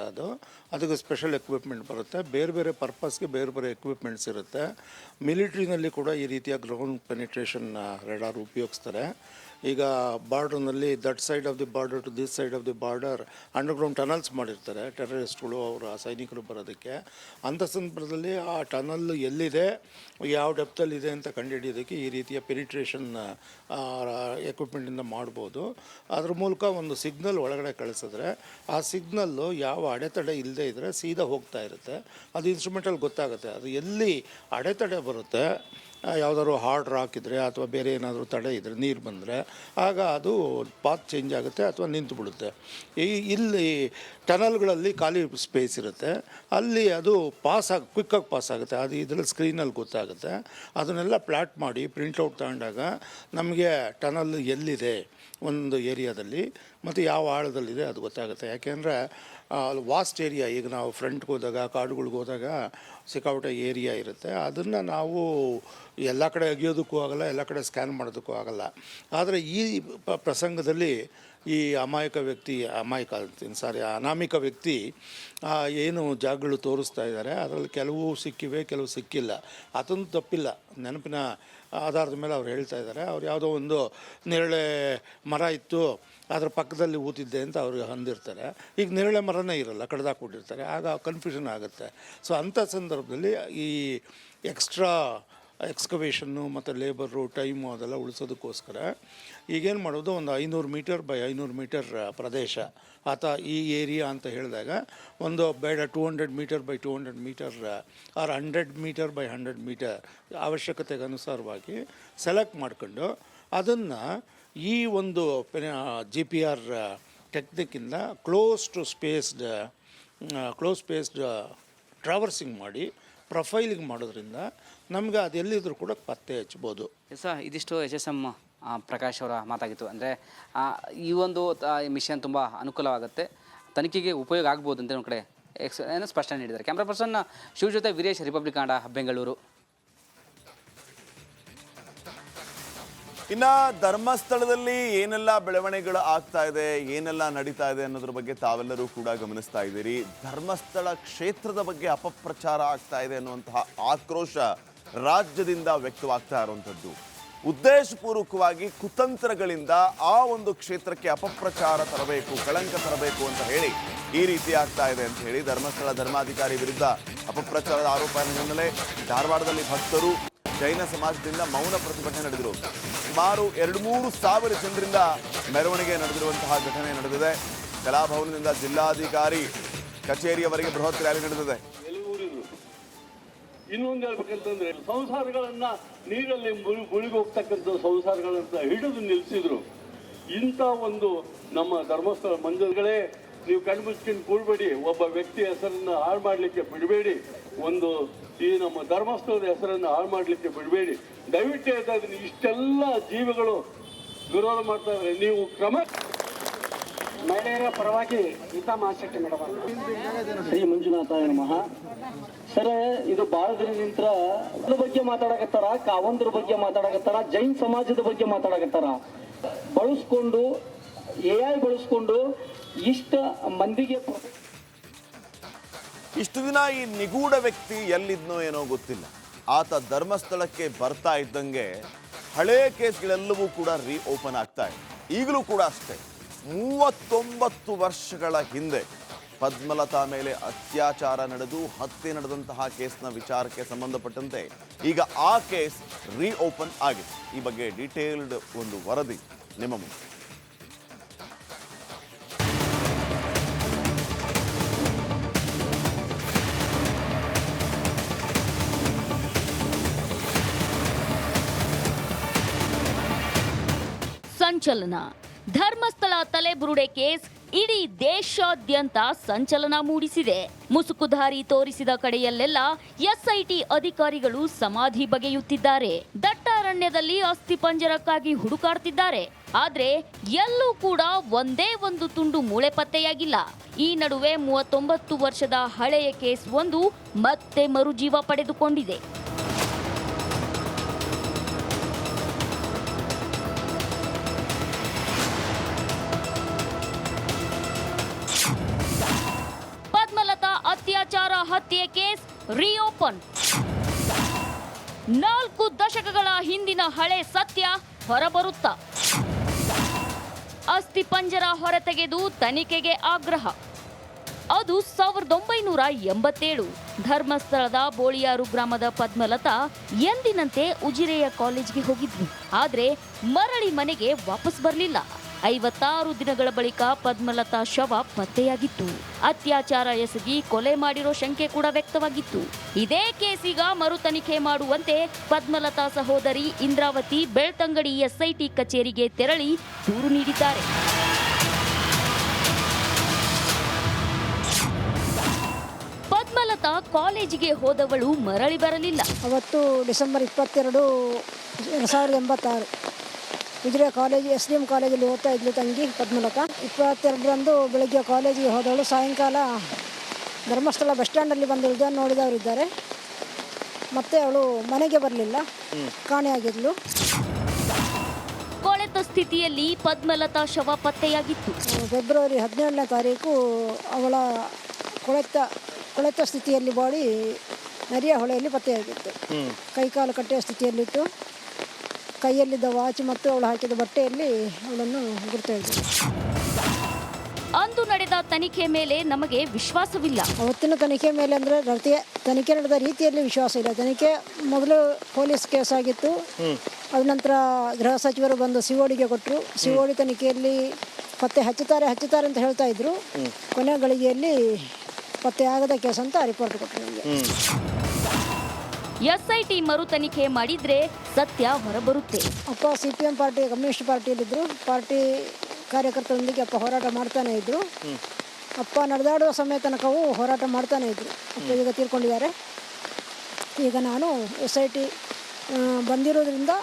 ಅದಕ್ಕೆ ಸ್ಪೆಷಲ್ ಎಕ್ವಿಪ್ಮೆಂಟ್ ಬರುತ್ತೆ. ಬೇರೆ ಬೇರೆ ಪರ್ಪಸ್ಗೆ ಬೇರೆ ಬೇರೆ ಎಕ್ವಿಪ್ಮೆಂಟ್ಸ್ ಇರುತ್ತೆ. ಮಿಲಿಟ್ರಿನಲ್ಲಿ ಕೂಡ ಈ ರೀತಿಯ ಗ್ರೌಂಡ್ ಪೆನಿಟ್ರೇಷನ್ ರೆಡಾರ್ ಉಪಯೋಗಿಸ್ತಾರೆ. ಈಗ ಬಾರ್ಡರ್ನಲ್ಲಿ that side of the border to this side of the border underground tunnels ಮಾಡಿರ್ತಾರೆ ಟೆರರಿಸ್ಟ್ಗಳು, ಅವರ ಸೈನಿಕರು ಬರೋದಕ್ಕೆ. ಅಂಥ ಸಂದರ್ಭದಲ್ಲಿ ಆ ಟನಲ್ ಎಲ್ಲಿದೆ, ಯಾವ ಡೆಪ್ತಲ್ಲಿದೆ ಅಂತ ಕಂಡುಹಿಡಿಯೋದಕ್ಕೆ ಈ ರೀತಿಯ ಪೆನಿಟ್ರೇಷನ್ ಎಕ್ವಿಪ್ಮೆಂಟಿಂದ ಮಾಡ್ಬೋದು. ಅದ್ರ ಮೂಲಕ ಒಂದು ಸಿಗ್ನಲ್ ಒಳಗಡೆ ಕಳಿಸಿದ್ರೆ ಆ ಸಿಗ್ನಲ್ಲು ಯಾವ ಅಡೆತಡೆ ಇಲ್ಲದೆ ಇದ್ದರೆ ಸೀದಾ ಹೋಗ್ತಾ ಇರುತ್ತೆ. ಅದು ಇನ್ಸ್ಟ್ರೂಮೆಂಟಲ್ಲಿ ಗೊತ್ತಾಗುತ್ತೆ. ಅದು ಎಲ್ಲಿ ಅಡೆತಡೆ ಬರುತ್ತೆ, ಯಾವುದಾದ್ರು ಹಾರ್ಡ್ ರಾಕ್ ಇದ್ದರೆ ಅಥವಾ ಬೇರೆ ಏನಾದರೂ ತಡೆ ಇದ್ದರೆ, ನೀರು ಬಂದರೆ, ಆಗ ಅದು ಪಾತ್ ಚೇಂಜ್ ಆಗುತ್ತೆ ಅಥವಾ ನಿಂತು ಬಿಡುತ್ತೆ. ಇಲ್ಲಿ ಟನಲ್ಗಳಲ್ಲಿ ಖಾಲಿ ಸ್ಪೇಸ್ ಇರುತ್ತೆ, ಅಲ್ಲಿ ಅದು ಕ್ವಿಕ್ಕಾಗಿ ಪಾಸ್ ಆಗುತ್ತೆ. ಅದು ಇದರಲ್ಲಿ ಸ್ಕ್ರೀನಲ್ಲಿ ಗೊತ್ತಾಗುತ್ತೆ. ಅದನ್ನೆಲ್ಲ ಪ್ಲಾಟ್ ಮಾಡಿ ಪ್ರಿಂಟೌಟ್ ತಗೊಂಡಾಗ ನಮಗೆ ಟನಲ್ ಎಲ್ಲಿದೆ ಒಂದು ಏರಿಯಾದಲ್ಲಿ ಮತ್ತು ಯಾವ ಆಳದಲ್ಲಿದೆ ಅದು ಗೊತ್ತಾಗುತ್ತೆ. ಯಾಕೆಂದರೆ ವಾಸ್ಟ್ ಏರಿಯಾ. ಈಗ ನಾವು ಫ್ರಂಟ್ಗೆ ಹೋದಾಗ, ಕಾಡುಗಳಿಗೆ ಹೋದಾಗ ಸಿಕ್ಕಾಪಟ್ಟೆ ಏರಿಯಾ ಇರುತ್ತೆ. ಅದನ್ನು ನಾವು ಎಲ್ಲ ಕಡೆ ಅಗಿಯೋದಕ್ಕೂ ಆಗಲ್ಲ, ಎಲ್ಲ ಕಡೆ ಸ್ಕ್ಯಾನ್ ಮಾಡೋದಕ್ಕೂ ಆಗಲ್ಲ. ಆದರೆ ಈ ಪ್ರಸಂಗದಲ್ಲಿ ಈ ಅನಾಮಿಕ ವ್ಯಕ್ತಿ ಏನು ಜಾಗಗಳು ತೋರಿಸ್ತಾ ಇದ್ದಾರೆ, ಅದರಲ್ಲಿ ಕೆಲವು ಸಿಕ್ಕಿವೆ, ಕೆಲವು ಸಿಕ್ಕಿಲ್ಲ. ಅದೊಂದು ತಪ್ಪಿಲ್ಲ, ನೆನಪಿನ ಆಧಾರದ ಮೇಲೆ ಅವ್ರು ಹೇಳ್ತಾ ಇದ್ದಾರೆ. ಅವ್ರು ಯಾವುದೋ ಒಂದು ನೇರಳೆ ಮರ ಇತ್ತು, ಅದರ ಪಕ್ಕದಲ್ಲಿ ಊತಿದ್ದೆ ಅಂತ ಅವ್ರಿಗೆ ಅಂದಿರ್ತಾರೆ. ಈಗ ನೇರಳೆ ಮರನೇ ಇರಲ್ಲ, ಕಡ್ದಾಕ್ಬಿಟ್ಟಿರ್ತಾರೆ. ಆಗ ಕನ್ಫ್ಯೂಷನ್ ಆಗುತ್ತೆ. ಸೊ ಅಂಥ ಸಂದರ್ಭದಲ್ಲಿ ಈ ಎಕ್ಸ್ಟ್ರಾ ಎಕ್ಸ್ಕವೇಷನ್ನು ಮತ್ತು ಲೇಬರು, ಟೈಮು ಅದೆಲ್ಲ ಉಳಿಸೋದಕ್ಕೋಸ್ಕರ ಈಗೇನು ಮಾಡೋದು, ಒಂದು 500 ಮೀಟರ್ ಬೈ 500 ಮೀಟರ್ ಪ್ರದೇಶ ಅಥವಾ ಈ ಏರಿಯಾ ಅಂತ ಹೇಳಿದಾಗ ಒಂದು ಬೇಡ 200 metre by 200 metre or 100 metre by 100 metre ಅವಶ್ಯಕತೆಗೆ ಅನುಸಾರವಾಗಿ ಸೆಲೆಕ್ಟ್ ಮಾಡ್ಕೊಂಡು ಅದನ್ನು ಈ ಒಂದು GPR ಟೆಕ್ನಿಕ್ಕಿಂದ ಕ್ಲೋಸ್ ಸ್ಪೇಸ್ಡ್ ಟ್ರಾವರ್ಸಿಂಗ್ ಮಾಡಿ ಪ್ರೊಫೈಲಿಂಗ್ ಮಾಡೋದ್ರಿಂದ ನಮಗೆ ಅದು ಎಲ್ಲಿದ್ರೂ ಕೂಡ ಪತ್ತೆ ಹಚ್ಬೋದು. ಸರ್, ಇದಿಷ್ಟು HSM ಪ್ರಕಾಶ್ ಅವರ ಮಾತಾಗಿತ್ತು. ಅಂದರೆ ಈ ಒಂದು ಮಿಷನ್ ತುಂಬ ಅನುಕೂಲವಾಗುತ್ತೆ, ತನಿಖೆಗೆ ಉಪಯೋಗ ಆಗ್ಬೋದು ಅಂತ ಒಂದು ಕಡೆ ಏನೋ ಸ್ಪಷ್ಟನೆ ನೀಡಿದ್ದಾರೆ. ಕ್ಯಾಮ್ರಾ ಪರ್ಸನ್ ಶಿವ ಜೊತೆ ವೀರೇಶ್, ರಿಪಬ್ಲಿಕ್ ಕನ್ನಡ, ಬೆಂಗಳೂರು. ಇನ್ನು ಧರ್ಮಸ್ಥಳದಲ್ಲಿ ಏನೆಲ್ಲ ಬೆಳವಣಿಗೆಗಳು ಆಗ್ತಾ ಇದೆ, ಏನೆಲ್ಲ ನಡೀತಾ ಇದೆ ಅನ್ನೋದ್ರ ಬಗ್ಗೆ ತಾವೆಲ್ಲರೂ ಕೂಡ ಗಮನಿಸ್ತಾ ಇದ್ದೀರಿ. ಧರ್ಮಸ್ಥಳ ಕ್ಷೇತ್ರದ ಬಗ್ಗೆ ಅಪಪ್ರಚಾರ ಆಗ್ತಾ ಇದೆ ಅನ್ನುವಂತಹ ಆಕ್ರೋಶ ರಾಜ್ಯದಿಂದ ವ್ಯಕ್ತವಾಗ್ತಾ ಇರುವಂಥದ್ದು. ಉದ್ದೇಶಪೂರ್ವಕವಾಗಿ ಕುತಂತ್ರಗಳಿಂದ ಆ ಒಂದು ಕ್ಷೇತ್ರಕ್ಕೆ ಅಪಪ್ರಚಾರ ತರಬೇಕು, ಕಳಂಕ ತರಬೇಕು ಅಂತ ಹೇಳಿ ಈ ರೀತಿ ಆಗ್ತಾ ಇದೆ ಅಂತ ಹೇಳಿ ಧರ್ಮಸ್ಥಳ ಧರ್ಮಾಧಿಕಾರಿ ವಿರುದ್ಧ ಅಪಪ್ರಚಾರದ ಆರೋಪ ಹಿನ್ನೆಲೆ ಧಾರವಾಡದಲ್ಲಿ ಭಕ್ತರು, ಜೈನ ಸಮಾಜದಿಂದ ಮೌನ ಪ್ರತಿಭಟನೆ ನಡೆದರು. ಸುಮಾರು 2-3 ಸಾವಿರ ಜನರಿಂದ ಮೆರವಣಿಗೆ ನಡೆದಿರುವಂತಹ ಘಟನೆ ನಡೆದಿದೆ. ಕಲಾಭವನದಿಂದ ಜಿಲ್ಲಾಧಿಕಾರಿ ಕಚೇರಿಯವರೆಗೆ ಬೃಹತ್ ರ್ಯಾಲಿ ನಡೆದಿದೆ. ಇನ್ನೊಂದು ಹೇಳ್ಬೇಕಂತಂದ್ರೆ, ಸಂಸಾರಗಳನ್ನ ನೀರಲ್ಲಿ ಮುಳುಗಿ ಹೋಗ್ತಕ್ಕಂಥ ಸಂಸಾರಗಳನ್ನ ಹಿಡಿದು ನಿಲ್ಲಿಸಿದ್ರು. ಇಂಥ ಒಂದು ನಮ್ಮ ಧರ್ಮಸ್ಥಳ ಮಂದಿರಗಳೇ, ನೀವು ಕಣ್ಮುಚ್ಕೊಂಡು ಕೂಡಬೇಡಿ, ಒಬ್ಬ ವ್ಯಕ್ತಿ ಹೆಸರನ್ನ ಹಾಳು ಮಾಡಲಿಕ್ಕೆ ಬಿಡಬೇಡಿ, ಈ ನಮ್ಮ ಧರ್ಮಸ್ಥಳದ ಹೆಸರನ್ನು ಹಾಳು ಮಾಡಲಿಕ್ಕೆ ಬಿಡಬೇಡಿ. ದಯವಿಟ್ಟು ಹೇಳ್ತಾ ಇದ್ದೀನಿ, ಇಷ್ಟೆಲ್ಲ ಜೀವಿಗಳು ವಿರೋಧ ಮಾಡ್ತಾ ಇದ್ದಾರೆ, ನೀವು ಕ್ರಮ. ಮಹಿಳೆಯರ ಪರವಾಗಿ ಗೀತಾ ಮಹಾಶಕ್ತಿ ಮೇಡಮ್, ಶ್ರೀ ಮಂಜುನಾಥಾಯ ನಮಃ. ಸರ್, ಇದು ಬಹಳ ದಿನದಿಂದ ಅದ್ರ ಬಗ್ಗೆ ಮಾತಾಡಕತ್ತಾರ, ಕಾವಂದ್ರ ಬಗ್ಗೆ ಮಾತಾಡಕತ್ತಾರ, ಜೈನ್ ಸಮಾಜದ ಬಗ್ಗೆ ಮಾತಾಡಕತ್ತಾರ. ಬಳಸ್ಕೊಂಡು AI ಬಳಸ್ಕೊಂಡು ಇಷ್ಟ ಮಂದಿಗೆ. ಇಷ್ಟು ದಿನ ಈ ನಿಗೂಢ ವ್ಯಕ್ತಿ ಎಲ್ಲಿದ್ನೋ ಏನೋ ಗೊತ್ತಿಲ್ಲ. ಆತ ಧರ್ಮಸ್ಥಳಕ್ಕೆ ಬರ್ತಾ ಇದ್ದಂಗೆ ಹಳೇ ಕೇಸ್ಗಳೆಲ್ಲವೂ ಕೂಡ ಓಪನ್ ಆಗ್ತಾ ಇದೆ. ಈಗಲೂ ಕೂಡ ಅಷ್ಟೇ, 39 ವರ್ಷಗಳ ಹಿಂದೆ ಪದ್ಮಲತಾ ಮೇಲೆ ಅತ್ಯಾಚಾರ ನಡೆದು ಹತ್ಯೆ ನಡೆದಂತಹ ಕೇಸ್ನ ವಿಚಾರಕ್ಕೆ ಸಂಬಂಧಪಟ್ಟಂತೆ ಈಗ ಆ ಕೇಸ್ ಓಪನ್ ಆಗಿದೆ. ಈ ಬಗ್ಗೆ ಡೀಟೇಲ್ಡ್ ಒಂದು ವರದಿ ನಿಮ್ಮ ಮುಂದೆ. ಸಂಚಲನ. ಧರ್ಮಸ್ಥಳ ತಲೆಬುರುಡೆ ಕೇಸ್ ಇಡೀ ದೇಶಾದ್ಯಂತ ಸಂಚಲನ ಮೂಡಿಸಿದೆ. ಮುಸುಕುಧಾರಿ ತೋರಿಸಿದ ಕಡೆಯಲ್ಲೆಲ್ಲ SIT ಅಧಿಕಾರಿಗಳು ಸಮಾಧಿ ಬಗೆಯುತ್ತಿದ್ದಾರೆ. ದಟ್ಟಾರಣ್ಯ ಅರಣ್ಯದಲ್ಲಿ ಅಸ್ಥಿಪಂಜರಕ್ಕಾಗಿ ಹುಡುಕಾಡ್ತಿದ್ದಾರೆ. ಆದ್ರೆ ಎಲ್ಲೂ ಕೂಡ ಒಂದೇ ಒಂದು ತುಂಡು ಮೂಳೆ ಪತ್ತೆಯಾಗಿಲ್ಲ. ಈ ನಡುವೆ 39 ವರ್ಷದ ಹಳೆಯ ಕೇಸ್ ಒಂದು ಮತ್ತೆ ಮರುಜೀವ ಪಡೆದುಕೊಂಡಿದೆ. ಪದ್ಮಲತಾ ಅತ್ಯಾಚಾರ ಹತ್ಯೆ ಕೇಸ್ ರಿಓಪನ್. 4 ದಶಕಗಳ ಹಿಂದಿನ ಹಳೆ ಸತ್ಯ ಹೊರಬರುತ್ತಾ, ಅಸ್ಥಿಪಂಜರ ಹೊರತೆಗೆದು ತನಿಖೆಗೆ ಆಗ್ರಹ. ಅದು 1987 ಧರ್ಮಸ್ಥಳದ ಬೋಳಿಯಾರು ಗ್ರಾಮದ ಪದ್ಮಲತಾ ಎಂದಿನಂತೆ ಉಜಿರೆಯ ಕಾಲೇಜ್ಗೆ ಹೋಗಿದ್ಲು. ಆದ್ರೆ ಮರಳಿ ಮನೆಗೆ ವಾಪಸ್ ಬರಲಿಲ್ಲ. 56 ದಿನಗಳ ಬಳಿಕ ಪದ್ಮಲತಾ ಶವ ಪತ್ತೆಯಾಗಿತ್ತು. ಅತ್ಯಾಚಾರ ಎಸಗಿ ಕೊಲೆ ಮಾಡಿರೋ ಶಂಕೆ ಕೂಡ ವ್ಯಕ್ತವಾಗಿತ್ತು. ಇದೇ ಕೇಸೀಗ ಮರು ತನಿಖೆ ಮಾಡುವಂತೆ ಪದ್ಮಲತಾ ಸಹೋದರಿ ಇಂದ್ರಾವತಿ ಬೆಳ್ತಂಗಡಿ ಎಸ್ಐಟಿ ಕಚೇರಿಗೆ ತೆರಳಿ ದೂರು ನೀಡಿದ್ದಾರೆ. ಪದ್ಮಲತಾ ಕಾಲೇಜಿಗೆ ಹೋದವಳು ಮರಳಿ ಬರಲಿಲ್ಲ. ಅವತ್ತು ಡಿಸೆಂಬರ್ 22, 2086 ಉಜಿರೆ ಕಾಲೇಜ್ SDM ಕಾಲೇಜಲ್ಲಿ ಓದ್ತಾ ಇದ್ಲು ತಂಗಿ ಪದ್ಮಲತಾ. 22ರಂದು ಬೆಳಗ್ಗೆ ಕಾಲೇಜಿಗೆ ಹೋದವಳು ಸಾಯಂಕಾಲ ಧರ್ಮಸ್ಥಳ ಬಸ್ ಸ್ಟ್ಯಾಂಡಲ್ಲಿ ಬಂದಿರುವುದನ್ನು ನೋಡಿದವರಿದ್ದಾರೆ. ಮತ್ತೆ ಅವಳು ಮನೆಗೆ ಬರಲಿಲ್ಲ, ಕಾಣೆಯಾಗಿದ್ಲು. ಕೊಳೆತ ಸ್ಥಿತಿಯಲ್ಲಿ ಪದ್ಮಲತಾ ಶವ ಪತ್ತೆಯಾಗಿತ್ತು. ಫೆಬ್ರವರಿ 17ನೇ ತಾರೀಕು ಅವಳ ಕೊಳೆತ ಸ್ಥಿತಿಯಲ್ಲಿ ಬಾಡಿ ನರಿಯ ಹೊಳೆಯಲ್ಲಿ ಪತ್ತೆಯಾಗಿತ್ತು. ಕೈಕಾಲು ಕಟ್ಟೆಯ ಸ್ಥಿತಿಯಲ್ಲಿತ್ತು. ಕೈಯಲ್ಲಿದ್ದ ವಾಚ್ ಮತ್ತು ಅವಳು ಹಾಕಿದ ಬಟ್ಟೆಯಲ್ಲಿ ಅವಳನ್ನು ಗುರುತಾಯಿತು. ಅಂದು ನಡೆದ ತನಿಖೆ ಮೇಲೆ ನಮಗೆ ವಿಶ್ವಾಸವಿಲ್ಲ. ಅವತ್ತಿನ ತನಿಖೆ ಮೇಲೆ ಅಂದರೆ ತನಿಖೆ ನಡೆದ ರೀತಿಯಲ್ಲಿ ವಿಶ್ವಾಸ ಇಲ್ಲ. ತನಿಖೆ ಮೊದಲು ಪೊಲೀಸ್ ಕೇಸ್ ಆಗಿತ್ತು. ಅದ ನಂತರ ಗೃಹ ಸಚಿವರು ಬಂದು ಸಿಒಡಿಗೆ ಕೊಟ್ಟರು. ಸಿಒಡಿ ತನಿಖೆಯಲ್ಲಿ ಪತ್ತೆ ಹಚ್ಚುತ್ತಾರೆ ಅಂತ ಹೇಳ್ತಾ ಇದ್ರು. ಕೊನೆ ಗಳಿಗೆಯಲ್ಲಿ ಪತ್ತೆ ಆಗದ ಕೇಸ್ ಅಂತ ರಿಪೋರ್ಟ್ ಕೊಟ್ಟರು. ಎಸ್ಐಟಿ ಮರು ತನಿಖೆ ಮಾಡಿದ್ರೆ ಸತ್ಯ ಹೊರಬರುತ್ತೆ. ಅಪ್ಪ CPM ಪಾರ್ಟಿ, ಕಮ್ಯುನಿಸ್ಟ್ ಪಾರ್ಟಿಯಲ್ಲಿದ್ದರು. ಪಾರ್ಟಿ ಕಾರ್ಯಕರ್ತರೊಂದಿಗೆ ಅಪ್ಪ ಹೋರಾಟ ಮಾಡ್ತಾನೆ ಇದ್ರು. ಅಪ್ಪ ನಡೆದಾಡುವ ಸಮಯ ತನಕವೂ ಹೋರಾಟ ಮಾಡ್ತಾನೆ ಇದ್ರು. ಅಪ್ಪ ಈಗ ತೀರ್ಕೊಂಡಿದ್ದಾರೆ. ಈಗ ನಾನು SIT ಬಂದಿರೋದ್ರಿಂದ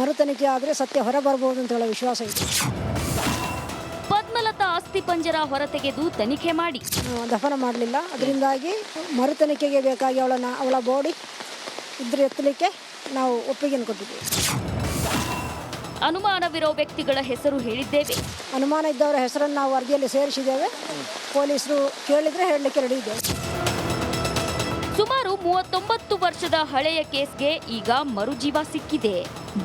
ಮರು ತನಿಖೆ ಆದರೆ ಸತ್ಯ ಹೊರಬರ್ಬೋದು ಅಂತ ಹೇಳೋ ವಿಶ್ವಾಸ ಇದೆ. ಪದ್ಮಲತಾ ಅಸ್ಥಿಪಂಜರ ಹೊರತೆಗೆದು ತನಿಖೆ ಮಾಡಿ ದಫನ ಮಾಡಲಿಲ್ಲ. ಅದರಿಂದಾಗಿ ಮರು ತನಿಖೆಗೆ ಬೇಕಾಗಿ ಅವಳ ಬಾಡಿ ಇದ್ರೆ ಎತ್ತಲಿಕ್ಕೆ ನಾವು ಒಪ್ಪಿಗೆಯನ್ನು ಕೊಟ್ಟಿದ್ದೇವೆ. ಅನುಮಾನವಿರೋ ವ್ಯಕ್ತಿಗಳ ಹೆಸರು ಹೇಳಿದ್ದೇವೆ. ಅನುಮಾನ ಇದ್ದವರ ಹೆಸರನ್ನು ನಾವು ಅರ್ಜಿಯಲ್ಲಿ ಸೇರಿಸಿದ್ದೇವೆ. ಪೊಲೀಸರು ಕೇಳಿದರೆ ಹೇಳಲಿಕ್ಕೆ ರೆಡಿ ಇದ್ದೇವೆ. ಸುಮಾರು 39 ವರ್ಷದ ಹಳೆಯ ಕೇಸ್ಗೆ ಈಗ ಮರುಜೀವ ಸಿಕ್ಕಿದೆ.